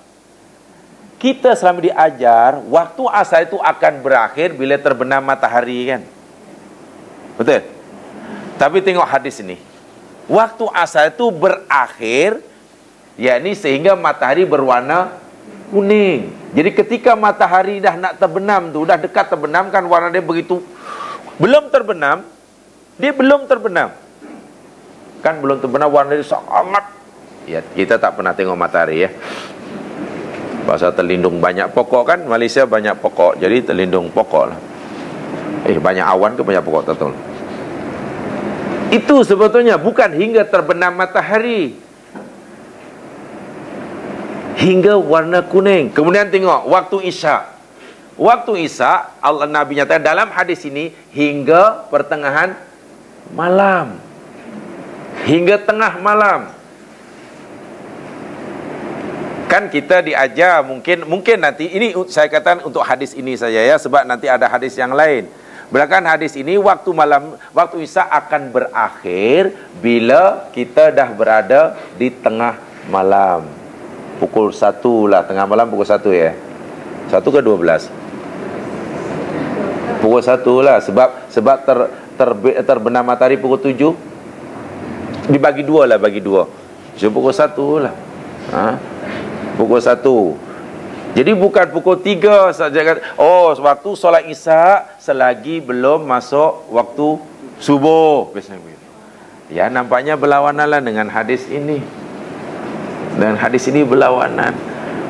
Kita selama diajar waktu asar itu akan berakhir bila terbenam matahari, kan? Betul? Tapi tengok hadis ini. Waktu asar itu berakhir yakni sehingga matahari berwarna kuning. Jadi ketika matahari dah nak terbenam tu, dah dekat terbenam kan, warna dia begitu. Belum terbenam, dia belum terbenam. Kan belum terbenam, warna dia sangat. Ya, kita tak pernah tengok matahari ya. Pasal terlindung banyak pokok kan, Malaysia banyak pokok, jadi terlindung pokok lah. Banyak awan ke banyak pokok, tak tahu. Itu sebetulnya bukan hingga terbenam matahari, hingga warna kuning. Kemudian tengok waktu Isya. Waktu Isya, Allah Nabi nyatakan dalam hadis ini hingga pertengahan malam, hingga tengah malam. Kan kita diajar, mungkin nanti ini saya katakan untuk hadis ini saja ya, sebab nanti ada hadis yang lain. Belakang hadis ini waktu malam, waktu Isya akan berakhir bila kita dah berada di tengah malam. Pukul 1 lah, tengah malam pukul 1 ya. 1 ke 12? Pukul 1 lah, sebab terbenam matahari pukul 7. Dibagi 2 lah, bagi 2. So pukul 1 lah. Pukul 1. Jadi bukan pukul 3 saja. Oh, waktu solat Isya selagi belum masuk waktu subuh. Ya, nampaknya berlawanan lah dengan hadis ini. Dan hadis ini berlawanan.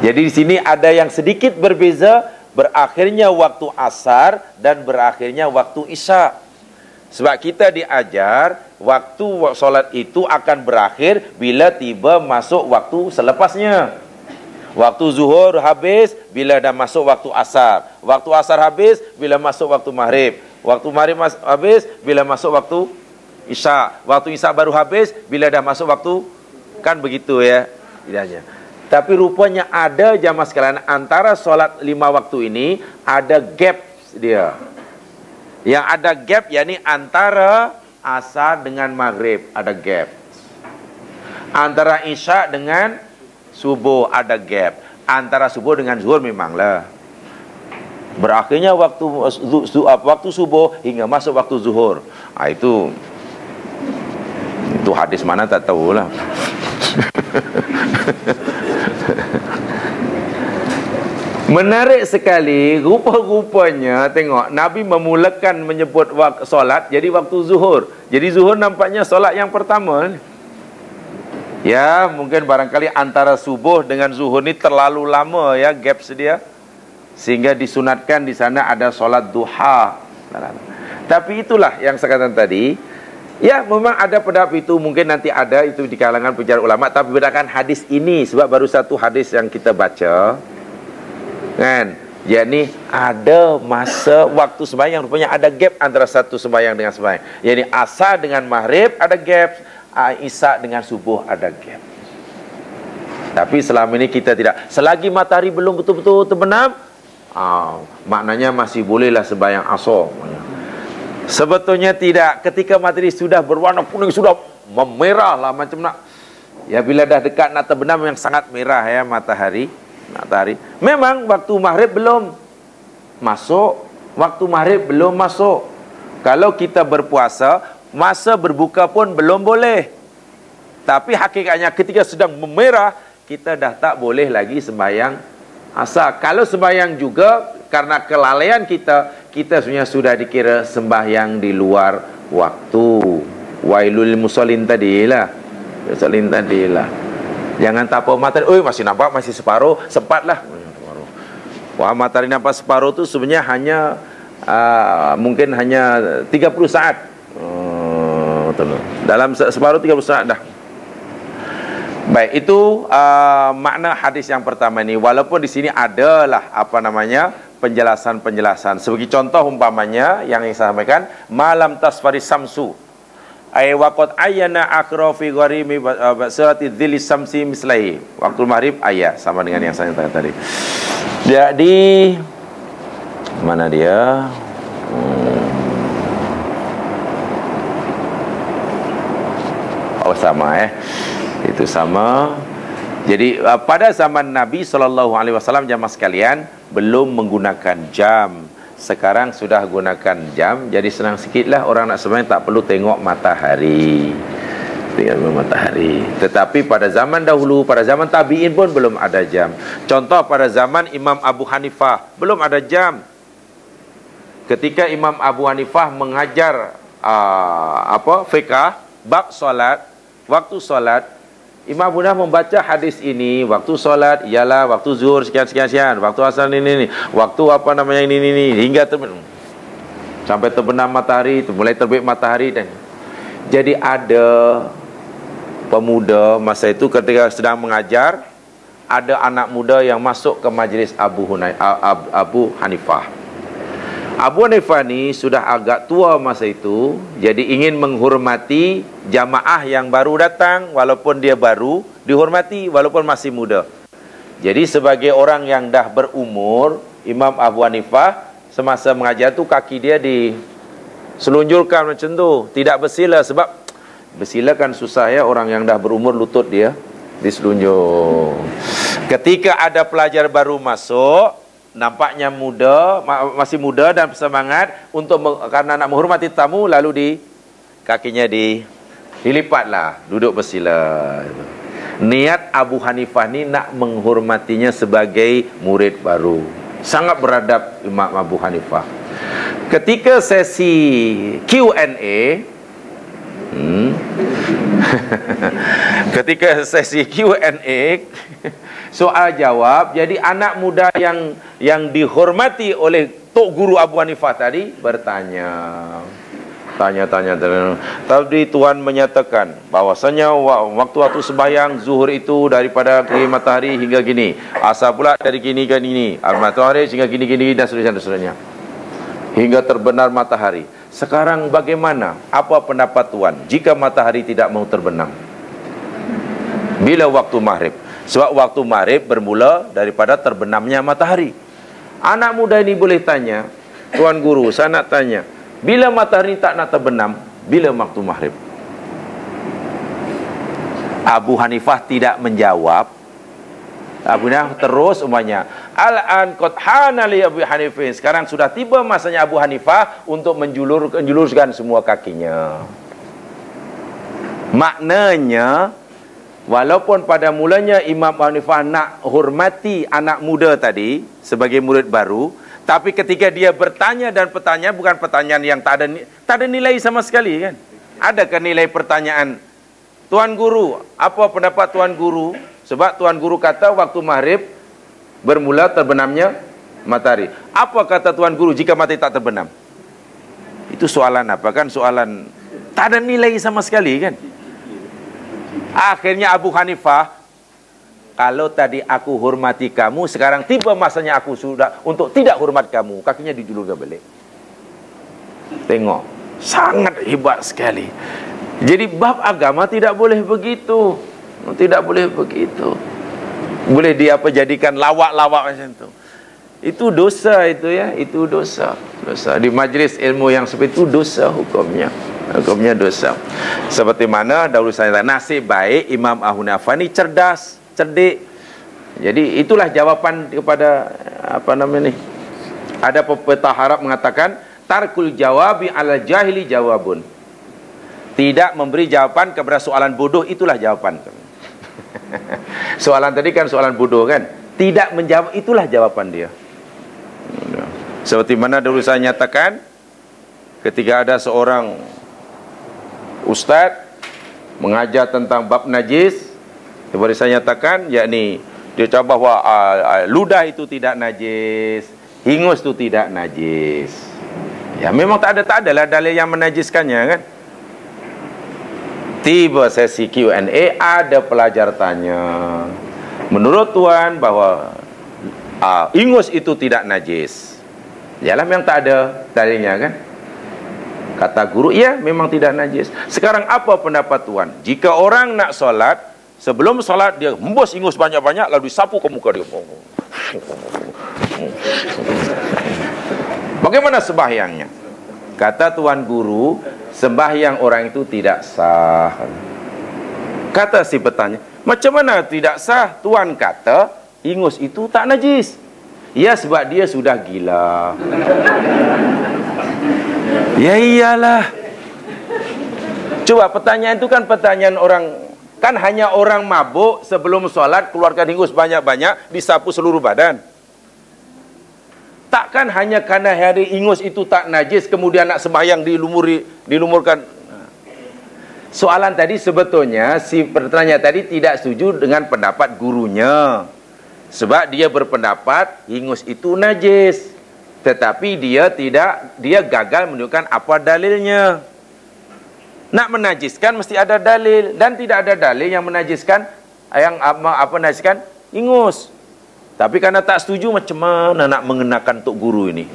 Jadi di sini ada yang sedikit berbeza, berakhirnya waktu asar dan berakhirnya waktu Isya. Sebab kita diajar waktu solat itu akan berakhir bila tiba masuk waktu selepasnya. Waktu zuhur habis bila dah masuk waktu asar. Waktu asar habis bila masuk waktu maghrib. Waktu maghrib habis bila masuk waktu Isya. Waktu Isya baru habis bila dah masuk waktu, kan begitu ya. Tidaknya. Tapi rupanya ada jamaah sekalian, antara solat 5 waktu ini ada gap dia. Yang ada gap yakni antara asar dengan maghrib ada gap. Antara Isya dengan subuh ada gap. Antara subuh dengan zuhur memanglah berakhirnya waktu subuh hingga masuk waktu zuhur. Itu hadis mana tak tahulah. Menarik sekali, rupa-rupanya tengok Nabi memulakan menyebut solat jadi waktu zuhur. Jadi zuhur nampaknya solat yang pertama. Ya, mungkin barangkali antara subuh dengan zuhur ni terlalu lama ya, gap sedia, sehingga disunatkan di sana ada solat duha. Tapi itulah yang saya katakan tadi. Ya, memang ada pendapat itu, mungkin nanti ada itu di kalangan penjara ulama, tapi berdasarkan hadis ini, sebab baru satu hadis yang kita baca, kan? Yakni ada masa waktu sembahyang, rupanya ada gap antara satu sembahyang dengan sembahyang. Yakni asar dengan maghrib ada gap, Isya dengan subuh ada gap. Tapi selama ini kita tidak. Selagi matahari belum betul-betul terbenam, maknanya masih bolehlah sembahyang asar. Sebetulnya tidak. Ketika matahari sudah berwarna kuning, sudah memerah lah macam nak. Ya, bila dah dekat nak terbenam yang sangat merah ya matahari. Memang waktu maghrib belum masuk. Waktu maghrib belum masuk. Kalau kita berpuasa, masa berbuka pun belum boleh. Tapi hakikatnya ketika sedang memerah, kita dah tak boleh lagi sembahyang asar. Kalau sembahyang juga, karena kelalaian kita sebenarnya sudah dikira sembahyang di luar waktu. Wailul musallin tadilah. Jangan tapau matahari, masih nampak, masih separuh, sempatlah. Wah, matahari nampak separuh tu sebenarnya hanya mungkin hanya 30 saat. Dalam separuh 30 saat dah. Baik, itu makna hadis yang pertama ini. Walaupun di sini adalah penjelasan-penjelasan. Sebagai contoh umpamanya yang saya sampaikan, malam tasfari samsu ay waqad ayyana akhra fi gharimi surati dhilli samsi mislai. Waktu maghrib ayat sama dengan yang saya katakan tadi. Jadi mana dia? Sama itu sama. Jadi pada zaman Nabi SAW jamaah sekalian belum menggunakan jam. Sekarang sudah gunakan jam, jadi senang sikitlah orang nak sembahyang tak perlu tengok matahari. Tinggal matahari. Tetapi pada zaman dahulu, pada zaman tabi'in pun belum ada jam. Contoh pada zaman Imam Abu Hanifah belum ada jam. Ketika Imam Abu Hanifah mengajar fiqh bab solat, waktu solat, Imam Abu Hanifah membaca hadis ini, waktu solat ialah waktu zuhur sekian, waktu asar ini, waktu ini, hingga sampai terbenam matahari, mulai terbit matahari. Dan jadi ada pemuda masa itu ketika sedang mengajar, ada anak muda yang masuk ke majlis Abu Hanifah. Abu Hanifah ni sudah agak tua masa itu, jadi ingin menghormati jamaah yang baru datang, walaupun dia baru, dihormati walaupun masih muda. Jadi sebagai orang yang dah berumur, Imam Abu Hanifah semasa mengajar tu kaki dia diselunjurkan macam tu, tidak bersila. Sebab bersila kan susah ya, orang yang dah berumur lutut dia diselunjur. Ketika ada pelajar baru masuk, nampaknya masih muda dan bersemangat karena nak menghormati tamu, lalu kakinya dilipatlah, duduk bersila. Niat Abu Hanifah ni nak menghormatinya sebagai murid baru. Sangat beradab Imam Abu Hanifah. Ketika sesi Q&A, ketika sesi Q&A, soal jawab, jadi anak muda yang dihormati oleh Tok Guru Abu Hanifah tadi bertanya, tanya. Tadi Tuhan menyatakan bahwasanya waktu sembahyang zuhur itu daripada terbit matahari hingga gini, asar pula dari gini ke ini, matahari hingga gini dan seterusnya hingga terbenam matahari. Sekarang bagaimana? Apa pendapat Tuhan jika matahari tidak mau terbenam? Bila waktu maghrib? Sebab waktu maghrib bermula daripada terbenamnya matahari. Anak muda ini boleh tanya, Tuan Guru, saya nak tanya, bila matahari tak nak terbenam, bila waktu maghrib? Abu Hanifah tidak menjawab. Abu Hanifah terus umpamanya, al-an qad hana li Abu Hanifah. Sekarang sudah tiba masanya Abu Hanifah untuk menjulurkan semua kakinya. Maknanya, walaupun pada mulanya Imam Abu Hanifah nak hormati anak muda tadi sebagai murid baru, tapi ketika dia bertanya, dan pertanyaan bukan pertanyaan yang tak ada nilai sama sekali kan? Adakah nilai pertanyaan? Tuan Guru, apa pendapat Tuan Guru? Sebab Tuan Guru kata waktu maghrib bermula terbenamnya matahari. Apa kata Tuan Guru jika matahari tak terbenam? Itu soalan apa kan? Soalan tak ada nilai sama sekali kan? Akhirnya Abu Hanifah, kalau tadi aku hormati kamu, sekarang tiba masanya aku sudah untuk tidak hormat kamu. Kakinya dijulurkan balik. Tengok, sangat hebat sekali. Jadi bab agama tidak boleh begitu. Tidak boleh begitu. Boleh jadikan lawak-lawak macam tu. Itu dosa itu ya, itu dosa. Dosa di majlis ilmu yang seperti itu, dosa hukumnya. Hukumnya dosa. Seperti mana dahulu saya nasib baik Imam Abu Hanifah ni cerdas, cerdik. Jadi itulah jawapan kepada ni. Ada pepatah Arab mengatakan tarkul jawabi ala jahili jawabun. Tidak memberi jawaban kepada soalan bodoh, itulah jawaban. Soalan tadi kan soalan bodoh kan? Tidak menjawab, itulah jawaban dia. Seperti mana dulu saya nyatakan, ketika ada seorang ustaz mengajar tentang bab najis, seperti saya nyatakan, yakni dia cakap bahawa ludah itu tidak najis, hingus itu tidak najis. Ya memang tak adalah dalil yang menajiskannya kan? Tiba sesi Q&A, ada pelajar tanya, menurut Tuan bahawa ingus itu tidak najis. Yalah memang tak ada dalilnya kan? Kata guru, ya memang tidak najis. Sekarang apa pendapat Tuan? Jika orang nak solat, sebelum solat dia hembus ingus banyak-banyak lalu disapu ke muka dia. Bagaimana sembahyangnya? Kata Tuan Guru, sembahyang orang itu tidak sah. Kata si bertanya, macam mana tidak sah? Tuan kata ingus itu tak najis. Ya sebab dia sudah gila. Ya iyalah. Coba pertanyaan itu kan pertanyaan orang, kan hanya orang mabuk sebelum sholat keluarkan hingus banyak-banyak, disapu seluruh badan. Takkan hanya karena hari ingus itu tak najis kemudian nak sembahyang dilumurkan. Soalan tadi sebetulnya si bertanya tadi tidak setuju dengan pendapat gurunya. Sebab dia berpendapat ingus itu najis. Tetapi dia gagal menunjukkan apa dalilnya. Nak menajiskan mesti ada dalil, dan tidak ada dalil yang menajiskan menajiskan ingus. Tapi karena tak setuju, macam mana nak mengenakan tok guru ini?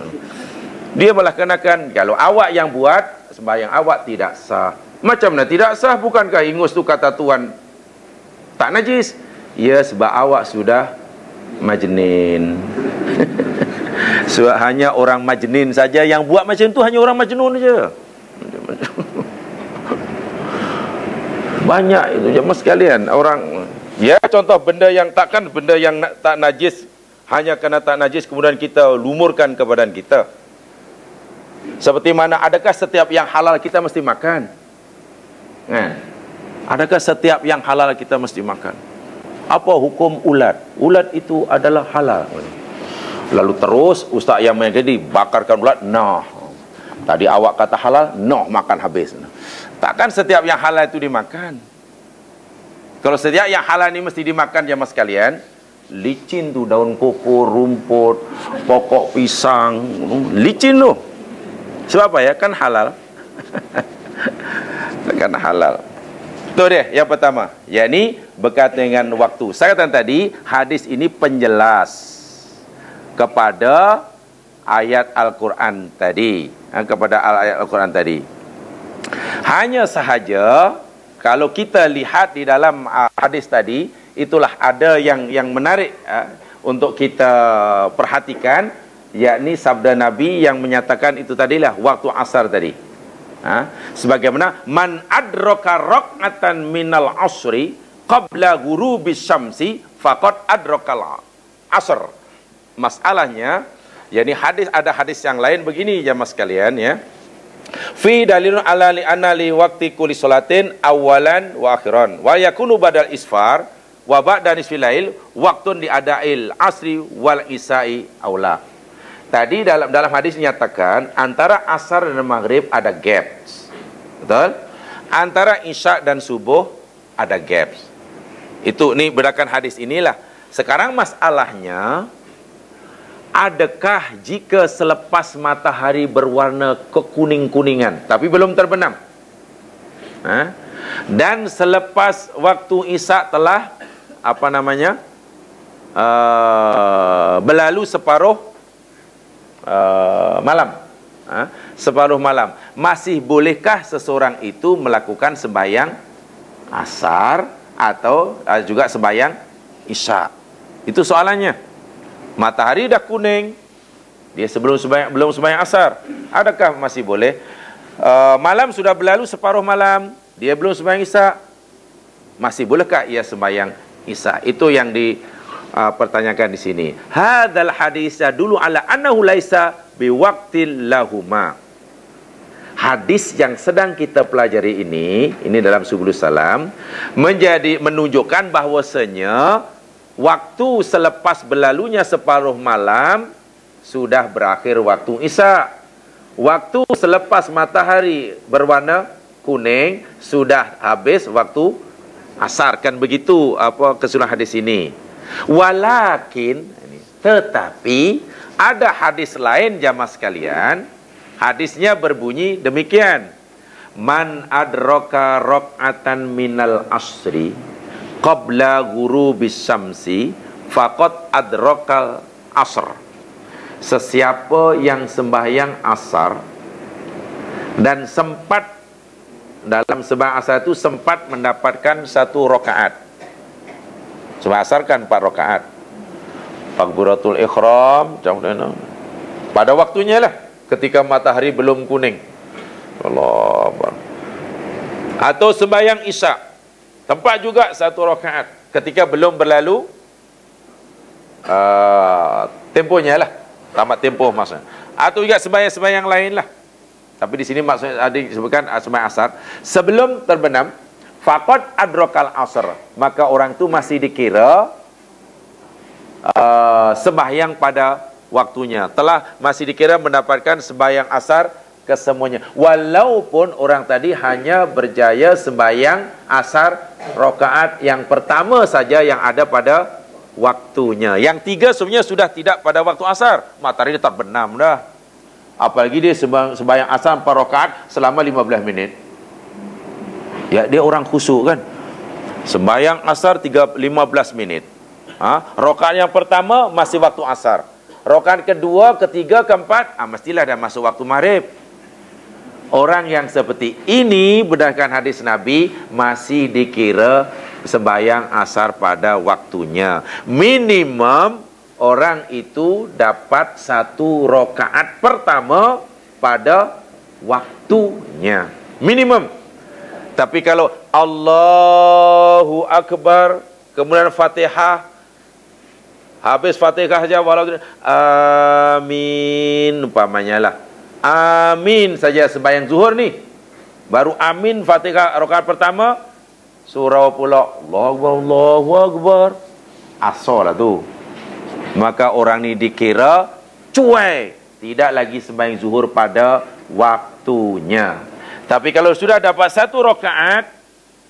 Dia malah kenakan, kalau awak yang buat sembahyang awak tidak sah. Macam mana tidak sah? Bukankah ingus tu kata Tuhan tak najis? Ya, sebab awak sudah majnin. Sebab hanya orang majnin saja yang buat macam tu, hanya orang majnun saja. Banyak itu jemaah sekalian, orang ya, contoh benda yang tak najis, hanya kerana tak najis kemudian kita lumurkan ke badan kita. Seperti mana, adakah setiap yang halal kita mesti makan? Adakah setiap yang halal kita mesti makan? Apa hukum ulat? Ulat itu adalah halal. Lalu terus ustaz yang menjadi bakarkan ulat, nah tadi awak kata halal, noh makan habis. Takkan setiap yang halal itu dimakan. Kalau setiap yang halal ini mesti dimakan jemaah sekalian, licin tu daun koko, rumput, pokok pisang, licin tu. Sebab apa ya? Kan halal. Kan halal. Itu dia yang pertama, yakni berkaitan dengan waktu. Saya katakan tadi, hadis ini penjelas kepada ayat Al-Quran tadi, kepada ayat Al-Quran tadi. Hanya sahaja kalau kita lihat di dalam hadis tadi, itulah ada yang menarik untuk kita perhatikan, yakni sabda Nabi yang menyatakan itu tadilah waktu asar tadi. Sebagaimana man adraka raq'atan minal asri qabla ghurubis syamsi faqad adrakal asr. Masalahnya, yakni ada hadis yang lain begini jemaah sekalian ya. Fi dalilun ala li anna li waqti kulli salatin awalan wa akhiran wa yakunu badal isfar wa ba'da nisfil lail waqtun li adail asri wal isai aula. Tadi dalam hadis dinyatakan antara asar dan maghrib ada gaps. Betul? Antara isya dan subuh ada gaps. Itu nih berdasarkan hadis inilah. Sekarang masalahnya, adakah jika selepas matahari berwarna kekuning-kuningan tapi belum terbenam, dan selepas waktu isya telah berlalu separuh malam, separuh malam, masih bolehkah seseorang itu melakukan sembahyang asar atau juga sembahyang isya? Itu soalannya. Matahari dah kuning, dia belum sembahyang asar, adakah masih boleh? Malam sudah berlalu separuh malam, dia belum sembahyang isya, masih bolehkah ia sembahyang isya? Itu yang dipertanyakan di sini. Hadzal hadis dulu ala annahu laisa biwaqtil lahuma. Hadis yang sedang kita pelajari ini dalam Subulus Salam menunjukkan bahwasanya waktu selepas berlalunya separuh malam sudah berakhir waktu isya. Waktu selepas matahari berwarna kuning sudah habis waktu asar. Kan begitu keseluruhan hadis ini. Walakin, tetapi ada hadis lain jamaah sekalian. Hadisnya berbunyi demikian. Man adraka raq'atan minal asri qabla ghurubis syamsi faqad adrakal asr. Sesiapa yang sembahyang asar dan sempat dalam sembahyang asar itu sempat mendapatkan satu rakaat. Sembahyang asar kan 4 rakaat. Takbiratul ihram pada waktunya lah, ketika matahari belum kuning. Allah Akbar. Atau sembahyang isya, tempat juga 1 rakaat ketika belum berlalu tempohnya lah, tamat tempoh masa. Atau juga sembahyang lain lah. Tapi di sini maksudnya ada disebutkan sembahyang asar sebelum terbenam, faqad adrakal asr, maka orang itu masih dikira sembahyang pada waktunya, telah masih dikira mendapatkan sembahyang asar kesemuanya, walaupun orang tadi hanya berjaya sembahyang asar rakaat yang pertama saja yang ada pada waktunya. Yang tiga sebenarnya sudah tidak pada waktu asar, matahari dah terbenam dah. Apalagi dia sembahyang asar 4 rakaat selama 15 minit. Ya, dia orang khusyuk kan. Sembahyang asar 15 minit. Rakaat yang pertama masih waktu asar. Rakaat kedua, ketiga, keempat, mestilah dah masuk waktu maghrib. Orang yang seperti ini berdasarkan hadis Nabi masih dikira sembahyang asar pada waktunya. Minimum orang itu dapat 1 rakaat pertama pada waktunya. Minimum. Tapi kalau Allahu Akbar, kemudian Fatihah, habis Fatihah saja, walau amin umpamanya lah. Amin saja sembahyang zuhur ni. Baru amin Fatihah rakaat pertama, surau pula Allahu Akbar. Asal lah tu. Maka orang ni dikira cuai, tidak lagi sembahyang zuhur pada waktunya. Tapi kalau sudah dapat 1 rakaat,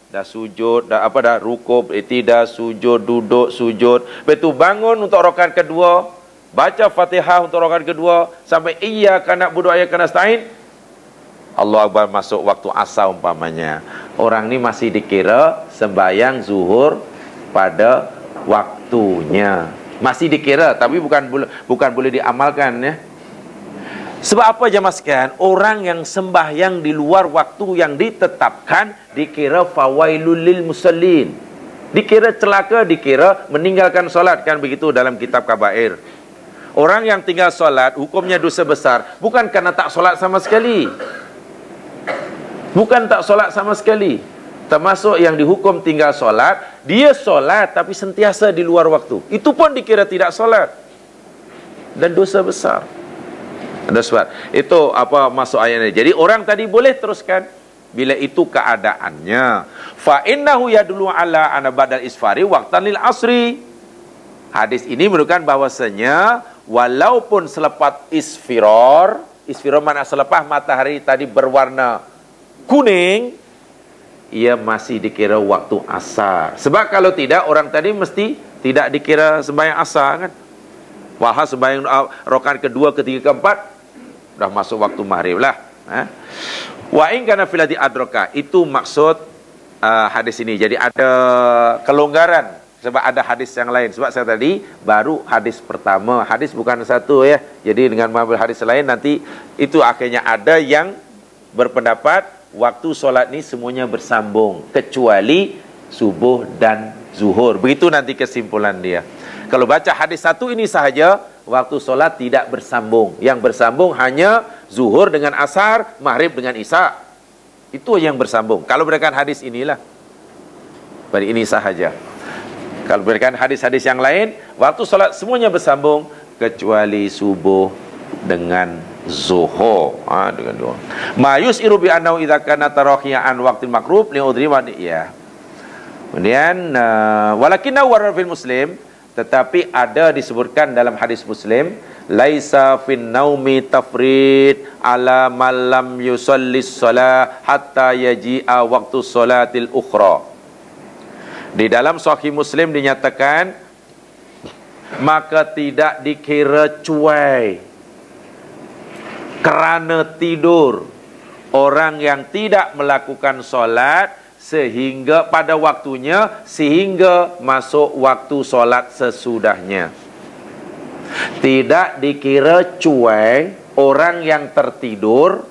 dah sujud, dah rukuk, dah sujud, duduk, sujud, lepas tu bangun untuk rakaat kedua, baca Fatihah untuk rakaat kedua sampai iyyaka na'budu wa iyyaka nasta'in, Allahu Akbar, masuk waktu asar umpamanya. Orang ni masih dikira sembahyang zuhur pada waktunya. Masih dikira, tapi bukan boleh diamalkan ya. Sebab apa jemaah sekalian? Orang yang sembahyang di luar waktu yang ditetapkan dikira fawailul lil musallin. Dikira celaka, dikira meninggalkan solat, kan begitu dalam kitab kabair. Orang yang tinggal solat hukumnya dosa besar, bukan karena tak solat sama sekali. Bukan tak solat sama sekali. Termasuk yang dihukum tinggal solat, dia solat tapi sentiasa di luar waktu, itu pun dikira tidak solat dan dosa besar. Ada sebab itu apa masuk ayat ini. Jadi orang tadi boleh teruskan bila itu keadaannya. Fa innahu yadullu ala ana badal isfari waqtan lil asri. Hadis ini menunjukkan bahwasanya walaupun selepas isfiror mana selepas matahari tadi berwarna kuning, ia masih dikira waktu asar. Sebab kalau tidak, orang tadi mesti tidak dikira sembahyang asar kan. Wahai sembahyang rakaat kedua, ketiga, keempat dah masuk waktu maghrib lah. Wa in kana filati adraka, itu maksud hadis ini. Jadi ada kelonggaran sebab ada hadis yang lain. Sebab saya tadi baru hadis pertama, hadis bukan satu ya. Jadi dengan mengambil hadis lain nanti itu akhirnya ada yang berpendapat waktu solat ni semuanya bersambung kecuali subuh dan zuhur. Begitu nanti kesimpulan dia. Kalau baca hadis satu ini sahaja, waktu solat tidak bersambung. Yang bersambung hanya zuhur dengan asar, maghrib dengan isya. Itu yang bersambung. Kalau berikan hadis inilah, pada ini sahaja. Kalau berikan hadis-hadis yang lain, waktu solat semuanya bersambung kecuali subuh dengan zuhur. Dengan dua. Mayus iru bi annahu idza kana tarakhiyan waqtil makrub li udri wa ya. Kemudian walakinna warad fil muslim, tetapi ada disebutkan dalam hadis Muslim, laisa fin naumi tafrid ala man lam yusallis shalah hatta yaji'a waqtu salatil ukhra. Di dalam Sahih Muslim dinyatakan, maka tidak dikira cuai kerana tidur orang yang tidak melakukan solat sehingga pada waktunya, sehingga masuk waktu solat sesudahnya. Tidak dikira cuai orang yang tertidur,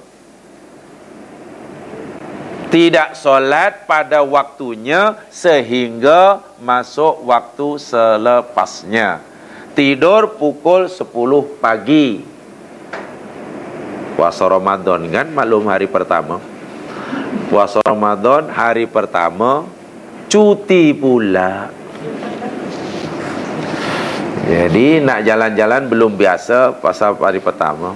tidak solat pada waktunya sehingga masuk waktu selepasnya. Tidur pukul 10 pagi, puasa Ramadan kan, maklum hari pertama. Puasa Ramadan hari pertama cuti pula. Jadi nak jalan-jalan belum biasa puasa hari pertama.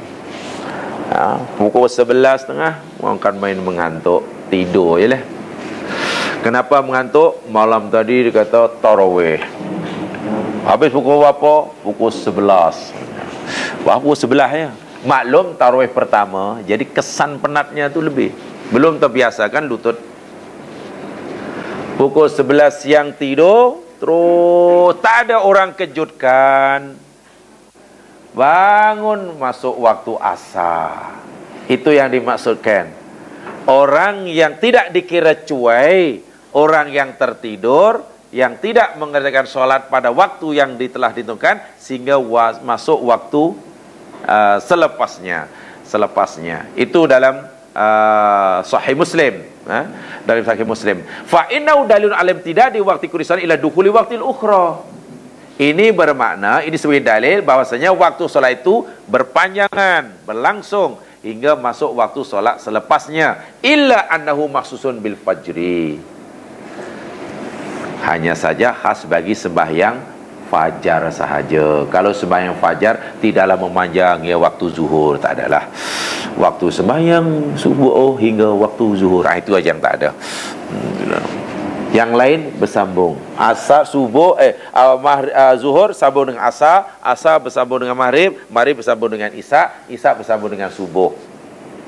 Pukul 11.30 orang akan main mengantuk, tidur je lah. Kenapa mengantuk? Malam tadi dia kata tarawih. Habis pukul berapa? Pukul 11. Pukul 11 ya. Maklum tarawih pertama, jadi kesan penatnya tu lebih. Belum terbiasa kan lutut. Pukul 11 siang tidur, terus tak ada orang kejutkan. Bangun masuk waktu asar. Itu yang dimaksudkan. Orang yang tidak dikira cuai, orang yang tertidur, yang tidak mengerjakan sholat pada waktu yang telah ditentukan, sehingga masuk waktu selepasnya. Itu dalam Sahih Muslim. Dalam Sahih Muslim. Fa innahu dalilun alam tidak di waktu kurisan ila dukhuli waktil ukhra. Ini bermakna, ini sebagai dalil bahwasanya waktu solat itu berpanjangan, berlangsung hingga masuk waktu solat selepasnya. Illa annahu maksusun bil fajri. Hanya saja khas bagi sembahyang fajar sahaja. Kalau sembahyang fajar tidaklah memanjang ya waktu zuhur, tak adalah. Waktu sembahyang subuh hingga waktu zuhur, itu aja yang tak ada. Yang lain bersambung. Asar subuh zuhur sambung dengan asar, asar bersambung dengan maghrib, maghrib bersambung dengan isya, isya bersambung dengan subuh.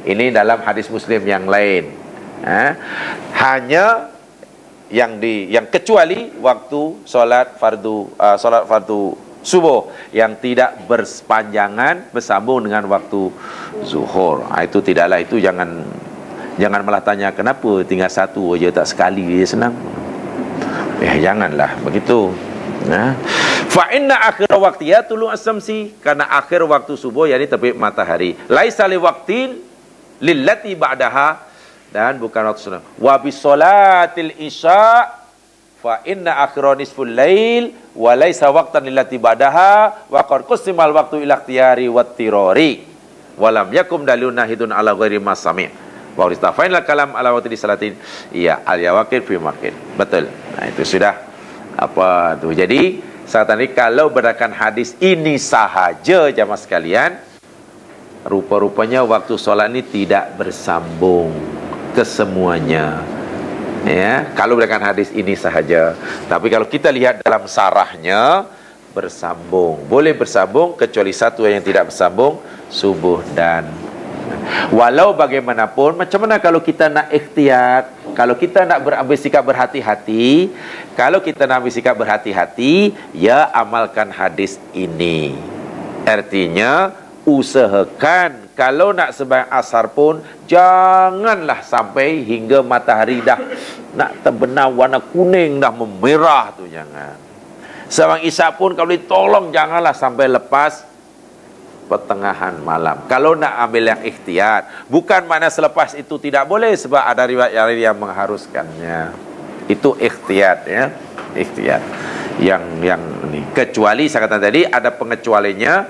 Ini dalam hadis Muslim yang lain. Hanya yang kecuali waktu solat fardu subuh yang tidak bersepanjangan bersambung dengan waktu zuhur. Itu tidaklah, itu jangan malah tanya kenapa tinggal satu aja tak sekali dia senang. Janganlah begitu. Fa inna akhir waqtiya tulu as-samsi, karena akhir waktu subuh yakni terbit matahari. Laisa li waqtin lillati ba'daha, dan bukan waktu sunnah. Wa bi sholatil isya fa inna akhira nisful lail wa laisa waqtan lillati ba'daha wa qad qusimal waqtu ila ikhtiyari wat tirari wa lam yakum dalilun nahidun ala ghairi masami'. Wa istafainal kalam ala waqti salatin iya al yawaqid fi maqid. Betul. Itu sudah apa tu. Jadi saat tadi kalau berdasarkan hadis ini sahaja jamaah sekalian, rupa-rupanya waktu solat ini tidak bersambung kesemuanya. Kalau berdasarkan hadis ini sahaja. Tapi kalau kita lihat dalam sarahnya bersambung. Boleh bersambung kecuali satu yang tidak bersambung, subuh dan walau bagaimanapun, macam mana kalau kita nak ikhtiyat, kalau kita nak berambil sikap berhati-hati, ya amalkan hadis ini. Artinya usahakan kalau nak sembahyang asar pun janganlah sampai hingga matahari dah nak terbenam warna kuning, dah memerah tu, jangan. Sembahyang isya pun kalau ditolong janganlah sampai lepas pertengahan malam. Kalau nak ambil yang ikhtiyat, bukan makna selepas itu tidak boleh, sebab ada riwayat yang mengharuskannya. Itu ikhtiyat, ya. Ikhtiyat. Yang ini. Kecuali saya kata tadi ada pengecualinya,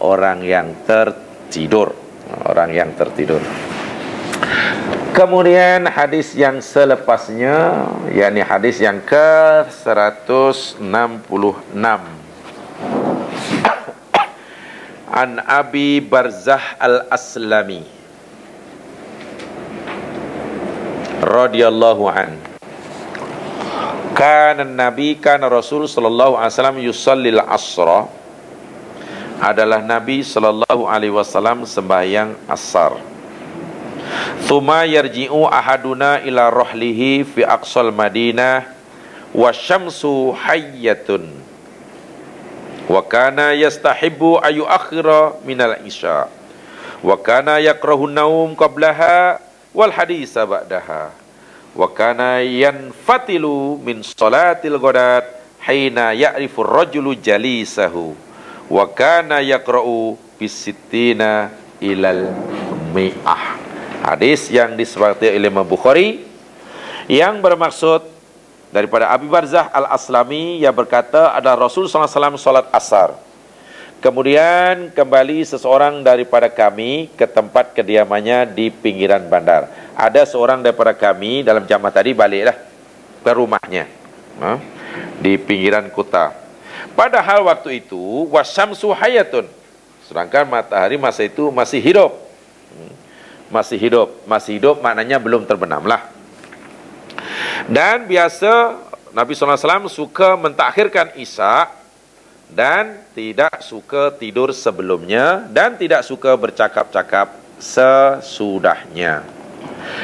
orang yang tertidur. Orang yang tertidur. Kemudian hadis yang selepasnya, yakni hadis yang ke-166. An Abi Barzah Al-Aslami radhiyallahu an, kana Rasul sallallahu alaihi wasallam yusallil asra, adalah Nabi sallallahu alaihi wasallam sembahyang asar. Thumma yarji'u ahaduna ila rahlihi fi aqsal Madinah wa syamsu hayyatun. Wa kana yastahibbu ayu akhira minal isya. Wa kana yakrahu naum qablaha wal haditha ba'daha. Wa kana yanfatilu min salatil ghadat hina ya'rifu ar-rajulu jalisahu. Wa kana yaqra'u bisittina ilal mi'ah. Hadis yang disebutkan oleh Imam Bukhari yang bermaksud daripada Abi Barzah Al-Aslami yang berkata ada Rasul SAW salat asar. Kemudian kembali seseorang daripada kami ke tempat kediamannya di pinggiran bandar. Ada seorang daripada kami dalam jamaah tadi baliklah ke rumahnya di pinggiran kota. Padahal waktu itu wasyamsu hayatun, sedangkan matahari masa itu masih hidup. Masih hidup maknanya belum terbenam lah. Dan biasa Nabi SAW suka mentakhirkan Isya dan tidak suka tidur sebelumnya dan tidak suka bercakap-cakap sesudahnya.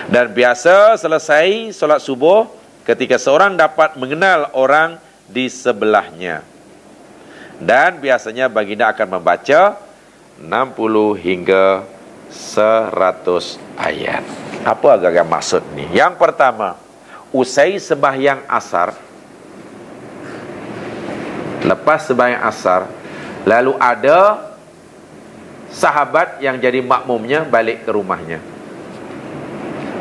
Dan biasa selesai solat subuh ketika seorang dapat mengenal orang di sebelahnya. Dan biasanya baginda akan membaca 60 hingga 100 ayat. Apa agak maksud ni? Yang pertama, usai sembahyang asar, lepas sembahyang asar, lalu ada sahabat yang jadi makmumnya balik ke rumahnya.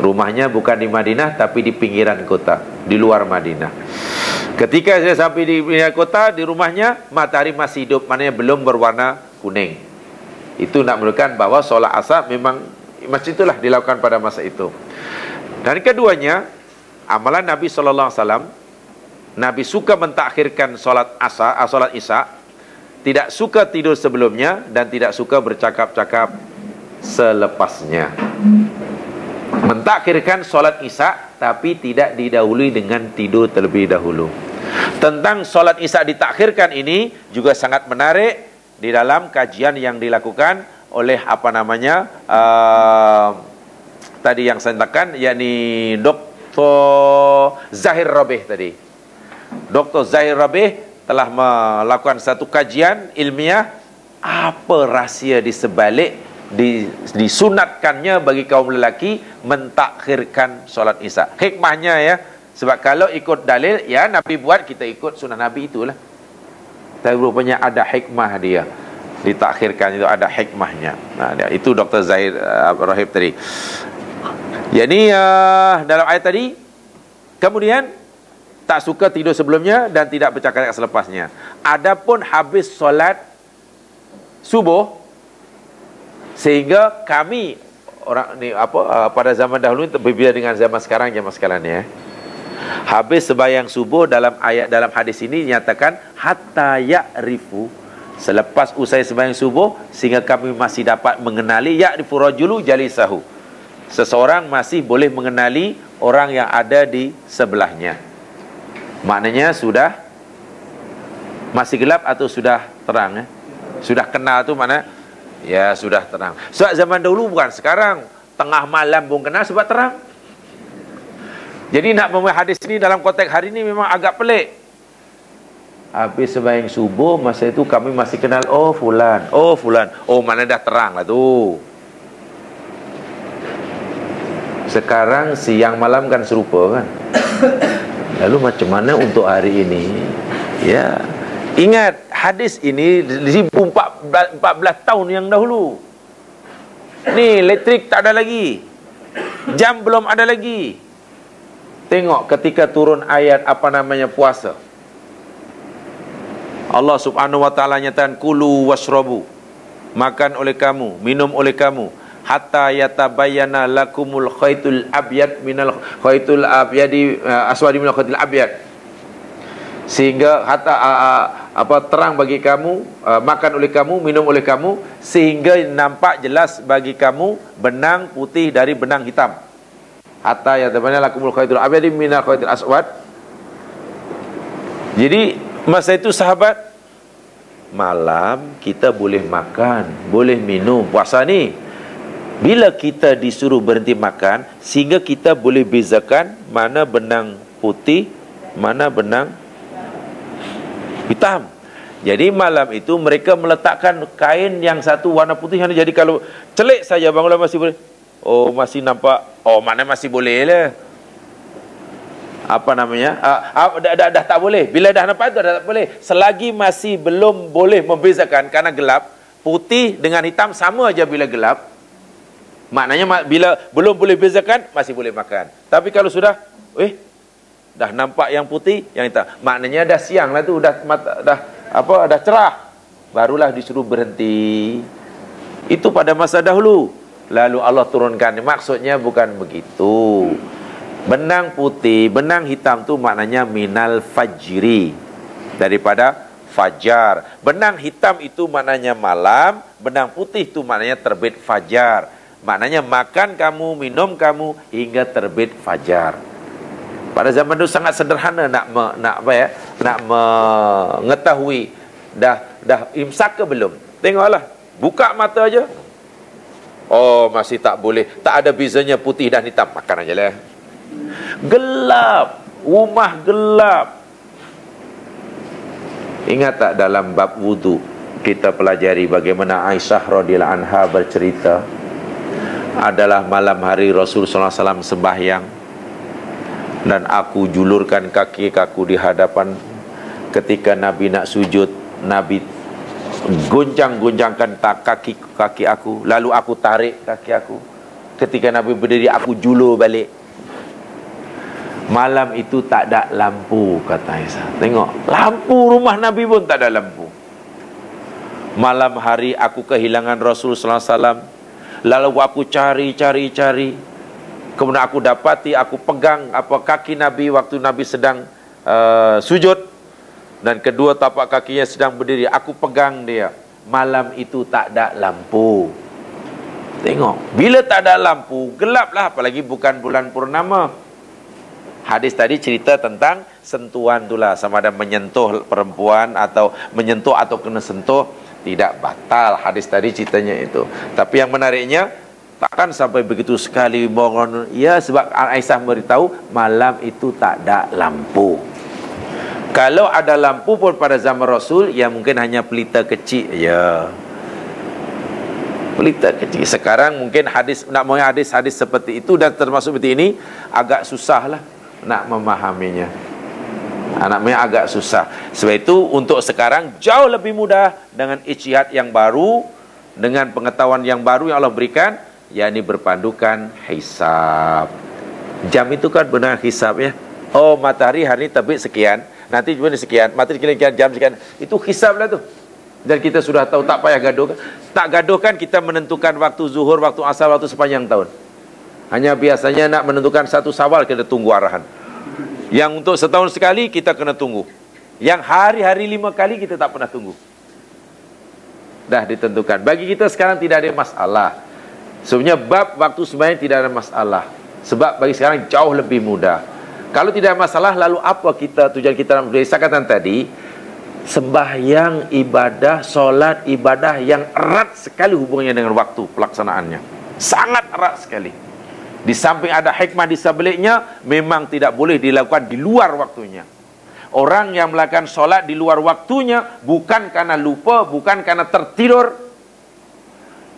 Rumahnya bukan di Madinah tapi di pinggiran kota, di luar Madinah. Ketika saya sampai di pinggiran kota, di rumahnya matahari masih hidup, maknanya belum berwarna kuning. Itu nak menunjukkan bahawa solat asar memang macam itulah dilakukan pada masa itu. Dan keduanya, amalan Nabi SAW, Nabi suka mentakhirkan solat asar, solat Isya, tidak suka tidur sebelumnya dan tidak suka bercakap-cakap selepasnya. Mentakhirkan solat Isya tapi tidak didahului dengan tidur terlebih dahulu. Tentang solat Isya ditakhirkan ini juga sangat menarik di dalam kajian yang dilakukan oleh tadi yang saya katakan, yakni Dr. Zahir Rabih tadi. Dr. Zahir Rabih telah melakukan satu kajian ilmiah apa rahsia di sebalik disunatkannya bagi kaum lelaki mentakhirkan solat Isya. Hikmahnya ya, sebab kalau ikut dalil ya Nabi buat, kita ikut sunnah Nabi itulah. Tapi rupanya ada hikmah dia ditakhirkan, itu ada hikmahnya. Nah, itu Dr. Zahir Rahib tadi. Yakni dalam ayat tadi, kemudian tak suka tidur sebelumnya dan tidak bercakap selepasnya. Adapun habis solat subuh, sehingga kami orang ni pada zaman dahulu berbeza dengan zaman sekarang ya. Habis sembahyang subuh, dalam hadis ini dinyatakan hatta ya'rifu, selepas usai sembahyang subuh sehingga kami masih dapat mengenali, ya'rifu rajulu jalisahu, seseorang masih boleh mengenali orang yang ada di sebelahnya. Maknanya sudah masih gelap atau sudah terang Sudah kenal tu mana? Ya sudah terang. Sebab zaman dahulu bukan sekarang, tengah malam pun kenal sebab terang. Jadi nak memahami hadis ini dalam konteks hari ini memang agak pelik. Habis sembahyang subuh, masa itu kami masih kenal, oh fulan, oh mana dah terang lah tu. Sekarang siang malam kan serupa kan. Lalu macam mana untuk hari ini? Ya, ingat hadis ini 14 tahun yang dahulu. Ni elektrik tak ada lagi, jam belum ada lagi. Tengok ketika turun ayat puasa, Allah subhanahu wa ta'ala nyatakan kulu washrabu, makan oleh kamu, minum oleh kamu, hatta yatabayyana lakumul khaytul abyad minal khaytul abyadi aswadi minal khaytul abyad, sehingga hatta terang bagi kamu, makan oleh kamu, minum oleh kamu, sehingga nampak jelas bagi kamu benang putih dari benang hitam. Hatta yatabayyana lakumul khaytul abyadi minal khaytul aswad. Jadi masa itu sahabat, malam kita boleh makan, boleh minum, puasa ni. Bila kita disuruh berhenti makan, sehingga kita boleh bezakan mana benang putih, mana benang hitam. Jadi malam itu mereka meletakkan kain yang satu warna putih, jadi kalau celik saja bangunlah masih boleh. Oh masih nampak, oh mana masih boleh lah. Dah tak boleh. Bila dah nampak itu dah tak boleh. Selagi masih belum boleh membezakan, karena gelap, putih dengan hitam sama aja bila gelap. Maknanya bila belum boleh bezakan, masih boleh makan. Tapi kalau sudah dah nampak yang putih, yang hitam, maknanya dah siang lah tu, dah cerah, barulah disuruh berhenti. Itu pada masa dahulu. Lalu Allah turunkan, maksudnya bukan begitu. Benang putih, benang hitam tu maknanya minal fajri, daripada fajar. Benang hitam itu maknanya malam, benang putih itu maknanya terbit fajar. Maknanya makan kamu, minum kamu hingga terbit fajar. Pada zaman dulu sangat sederhana nak mengetahui dah imsak ke belum. Tengoklah, buka mata aja. Oh, masih tak boleh. Tak ada bezanya putih dan hitam. Makan aja lah. Gelap, rumah gelap. Ingat tak dalam bab wudu kita pelajari bagaimana Aisyah radhiyallahu anha bercerita, adalah malam hari Rasulullah SAW sembahyang dan aku julurkan kaki aku di hadapan. Ketika Nabi nak sujud, Nabi goncang-goncangkan kaki aku, lalu aku tarik kaki aku. Ketika Nabi berdiri, aku julur balik. Malam itu tak ada lampu, kata Aisyah. Tengok, lampu rumah Nabi pun tak ada lampu. Malam hari aku kehilangan Rasulullah SAW. Lalu aku cari. Kemudian aku dapati, aku pegang kaki Nabi waktu Nabi sedang sujud, dan kedua tapak kakinya sedang berdiri. Aku pegang dia. Malam itu tak ada lampu. Tengok, bila tak ada lampu, gelaplah, apalagi bukan bulan purnama. Hadis tadi cerita tentang sentuhan itulah, sama ada menyentuh perempuan atau menyentuh atau kena sentuh, tidak batal. Hadis tadi ceritanya itu. Tapi yang menariknya, takkan sampai begitu sekali bangun. Ya, sebab Aisyah beritahu malam itu tak ada lampu. Kalau ada lampu pun pada zaman Rasul, ya mungkin hanya pelita kecil. Ya, pelita kecil. Sekarang mungkin hadis, nak mau hadis-hadis seperti itu dan termasuk seperti ini, agak susah lah nak memahaminya. Anaknya agak susah. Sebab itu untuk sekarang jauh lebih mudah dengan ijtihad yang baru, dengan pengetahuan yang baru yang Allah berikan, yakni berpandukan hisab. Jam itu kan benar hisab ya. Oh, matahari hari ini terbit sekian, nanti cuma sekian, matahari sekian, jam sekian. Itu hisab lah tu. Dan kita sudah tahu, tak payah gaduh. Tak gaduh kan kita menentukan waktu zuhur, waktu asar, waktu sepanjang tahun. Hanya biasanya nak menentukan satu Syawal kita tunggu arahan. Yang untuk setahun sekali kita kena tunggu. Yang hari-hari 5 kali kita tak pernah tunggu. Dah ditentukan. Bagi kita sekarang tidak ada masalah. Sebenarnya bab waktu sembahyang tidak ada masalah. Sebab bagi sekarang jauh lebih mudah. Kalau tidak ada masalah, lalu apa tujuan kita dalam kata tadi? Sembahyang ibadah, solat ibadah yang erat sekali hubungannya dengan waktu pelaksanaannya. Sangat erat sekali. Di samping ada hikmah di sebaliknya, memang tidak boleh dilakukan di luar waktunya. Orang yang melakukan solat di luar waktunya, bukan karena lupa, bukan karena tertidur,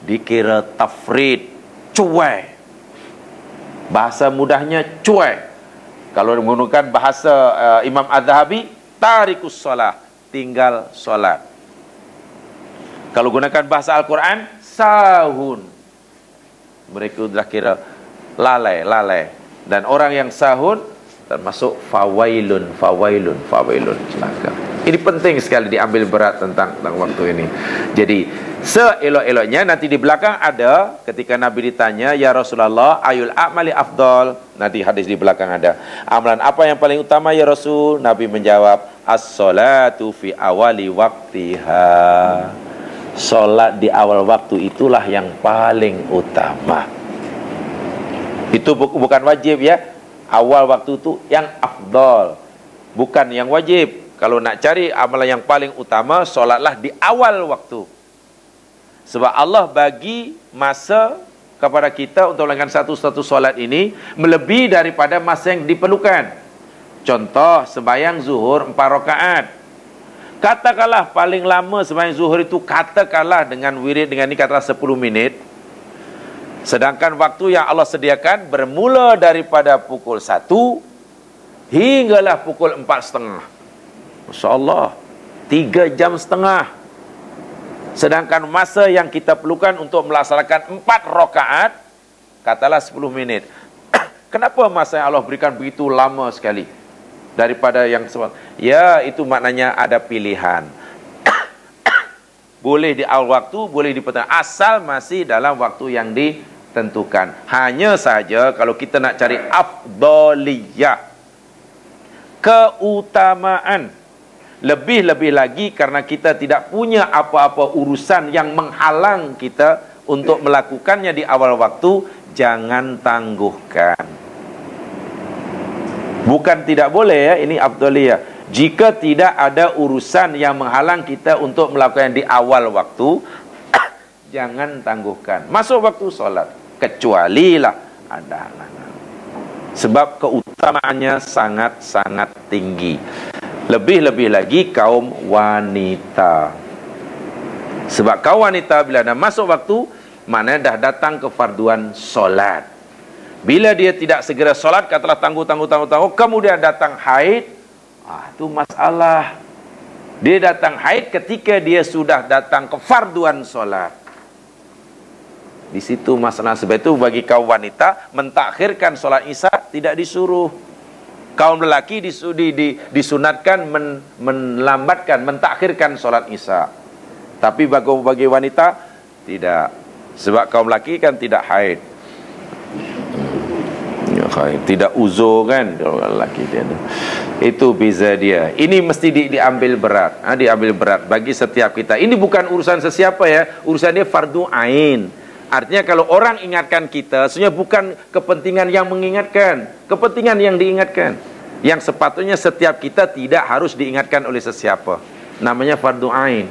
dikira tafrid, cuai. Bahasa mudahnya cuai. Kalau menggunakan bahasa Imam Az-Zahabi, tarikus solah, tinggal solat. Kalau gunakan bahasa Al-Quran, sahun. Mereka sudah kira lalai. Dan orang yang sahun termasuk fawailun. Celaka. Ini penting sekali diambil berat tentang waktu ini. Jadi seelok-eloknya nanti di belakang ada, ketika Nabi ditanya, ya Rasulullah, ayul a'mali afdal, nanti hadis di belakang ada, amalan apa yang paling utama ya Rasul? Nabi menjawab, as-salatu fi awali waktiha. Solat di awal waktu itulah yang paling utama. Itu bukan wajib ya. Awal waktu itu yang afdal, bukan yang wajib. Kalau nak cari amalan yang paling utama, solatlah di awal waktu. Sebab Allah bagi masa kepada kita untuk melakukan satu solat ini melebihi daripada masa yang diperlukan. Contoh, sembahyang zuhur 4 rakaat. Katakanlah paling lama sembahyang zuhur itu, katakanlah dengan wirid dengan ini katakanlah 10 minit. Sedangkan waktu yang Allah sediakan bermula daripada pukul 1 hinggalah pukul 4:30. Masya Allah, 3 jam setengah. Sedangkan masa yang kita perlukan untuk melaksanakan 4 rakaat, katalah 10 minit. Kenapa masa yang Allah berikan begitu lama sekali daripada yang sebab? Ya, itu maknanya ada pilihan. Boleh di awal waktu, boleh di petang, asal masih dalam waktu yang ditentukan. Hanya saja kalau kita nak cari afdaliyah, keutamaan, lebih-lebih lagi karena kita tidak punya apa-apa urusan yang menghalang kita untuk melakukannya di awal waktu, jangan tangguhkan. Bukan tidak boleh ya, ini afdaliyah. Jika tidak ada urusan yang menghalang kita untuk melakukan di awal waktu, jangan tangguhkan. Masuk waktu solat, kecualilah ada halangan. Sebab keutamaannya sangat-sangat tinggi. Lebih-lebih lagi kaum wanita. Sebab kaum wanita bila dah masuk waktu, maknanya dah datang kefarduan solat. Bila dia tidak segera solat, katalah tangguh, kemudian datang haid, itu masalah. Dia datang haid ketika dia sudah datang kefarduan solat. Di situ masalah. Sebab itu bagi kaum wanita, mentakhirkan solat isya tidak disuruh. Kaum lelaki disunatkan melambatkan, mentakhirkan solat isya. Tapi bagi wanita tidak. Sebab kaum lelaki kan tidak haid. Tidak uzur kan orang lelaki dia. Itu beza dia. Ini mesti diambil berat. Diambil berat bagi setiap kita. Ini bukan urusan sesiapa ya. Urusan dia fardu ain. Artinya kalau orang ingatkan kita, sebenarnya bukan kepentingan yang mengingatkan, kepentingan yang diingatkan. Yang sepatutnya setiap kita tidak harus diingatkan oleh sesiapa. Namanya fardu ain.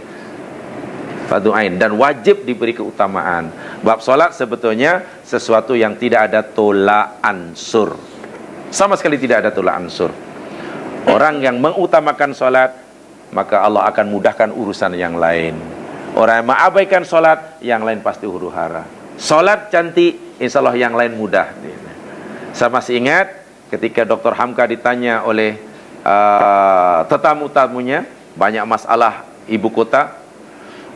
Fardu ain dan wajib diberi keutamaan. Bab solat sebetulnya sesuatu yang tidak ada tolak ansur. Sama sekali tidak ada tolak ansur. Orang yang mengutamakan solat, maka Allah akan mudahkan urusan yang lain. Orang yang mengabaikan solat, yang lain pasti huru hara. Solat cantik, insya Allah yang lain mudah. Saya masih ingat ketika Dr. Hamka ditanya oleh tetamu-tamunya, banyak masalah ibu kota.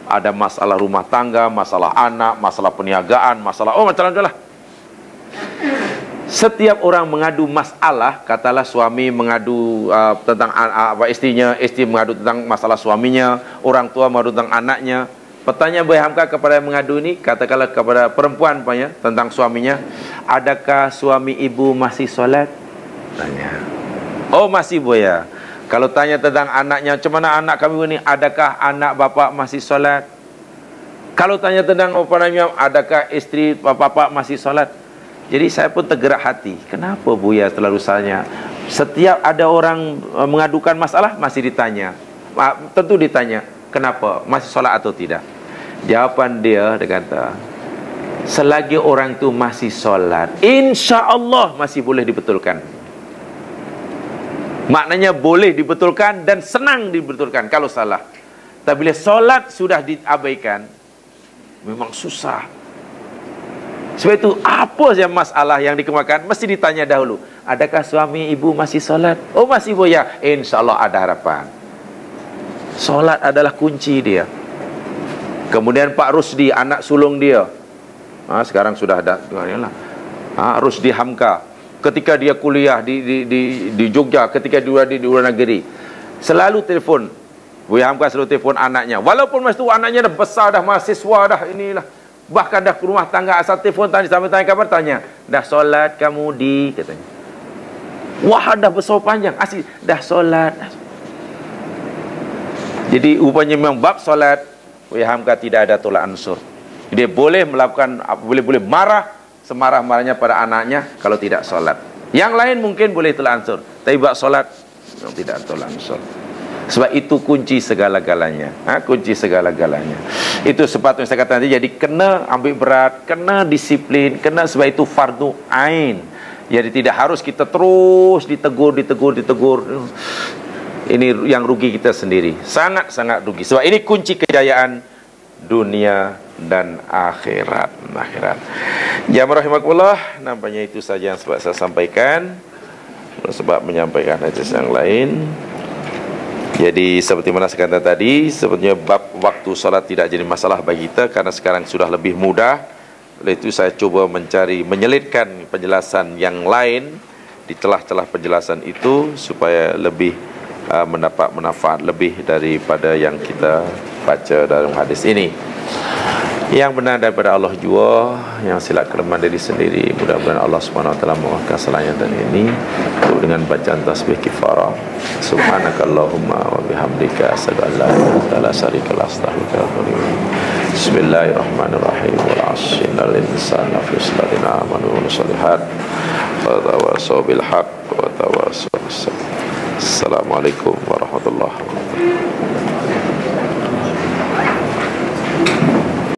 Ada masalah rumah tangga, masalah anak, masalah perniagaan, masalah macam-macam lah. Setiap orang mengadu masalah, katalah suami mengadu tentang istrinya, istri mengadu tentang masalah suaminya, orang tua mengadu tentang anaknya. Pertanyaan Boy Hamka kepada yang mengadu ini, katakanlah kepada perempuan tentang suaminya, adakah suami ibu masih solat? Tanya. Oh masih Boya. Kalau tanya tentang anaknya, macam mana anak kami ini, adakah anak bapak masih solat? Kalau tanya tentang adakah istri bapak masih solat? Jadi saya pun tergerak hati. Kenapa Buya terlalu salahnya? Setiap ada orang mengadukan masalah, masih ditanya. Tentu ditanya, kenapa? Masih solat atau tidak? Jawaban dia kata, selagi orang itu masih solat, insya Allah masih boleh dibetulkan. Maknanya boleh dibetulkan dan senang dibetulkan kalau salah. Tapi bila solat sudah diabaikan, memang susah. Sebab itu apa saja masalah yang dikemukakan mesti ditanya dahulu. Adakah suami ibu masih solat? Oh masih Boya. Insya Allah ada harapan. Solat adalah kunci dia. Kemudian Pak Rusdi, anak sulung dia, sekarang sudah ada Rusdi Hamka. Ketika dia kuliah di Jogja, ketika dia di luar negeri, selalu telefon. Buya Hamka selalu telefon anaknya. Walaupun masa itu anaknya dah besar, dah mahasiswa, dah inilah. Bahkan dah ke rumah tangga, asal telefon sampai tanya kabar, tanya, dah solat kamu di, katanya. Wah, dah besar panjang, asli, dah solat. Jadi rupanya memang bab solat, Buya Hamka tidak ada tolak ansur. Dia boleh melakukan, boleh marah semarah-marahnya pada anaknya kalau tidak solat. Yang lain mungkin boleh tolak ansur, tapi bab solat tidak tolak ansur. Sebab itu kunci segala-galanya. Kunci segala-galanya. Itu sepatutnya saya kata nanti. Jadi kena ambil berat, kena disiplin, kena, sebab itu fardu ain. Jadi tidak harus kita terus ditegur. Ini yang rugi kita sendiri. Sangat-sangat rugi. Sebab ini kunci kejayaan dunia dan akhirat. Jamaah rahimakumullah, nampaknya itu saja yang sebab saya sampaikan. Sebab menyampaikan hadis yang lain. Jadi seperti mana saya kata tadi, sebetulnya bab waktu solat tidak jadi masalah bagi kita karena sekarang sudah lebih mudah. Oleh itu saya cuba menyelitkan penjelasan yang lain di celah-celah penjelasan itu supaya lebih mendapat manfaat lebih daripada yang kita baca dalam hadis ini. Yang benar daripada Allah jua, yang silap kelemahan diri sendiri. Mudah-mudahan Allah Subhanahu wa taala memaafkan kesalahan dan ini dengan bacaan tasbih kifarah. Subhanakallahumma wa bihamdika asyhadu an la ilaha illa anta astaghfiruka wa atubu ilaik. Bismillahirrahmanirrahim. Wal 'asri innal insana lafi khusr amanu wa shalihat wa tawasaw bil haqq wa tawasaw bis sabr. Assalamualaikum warahmatullahi wabarakatuh.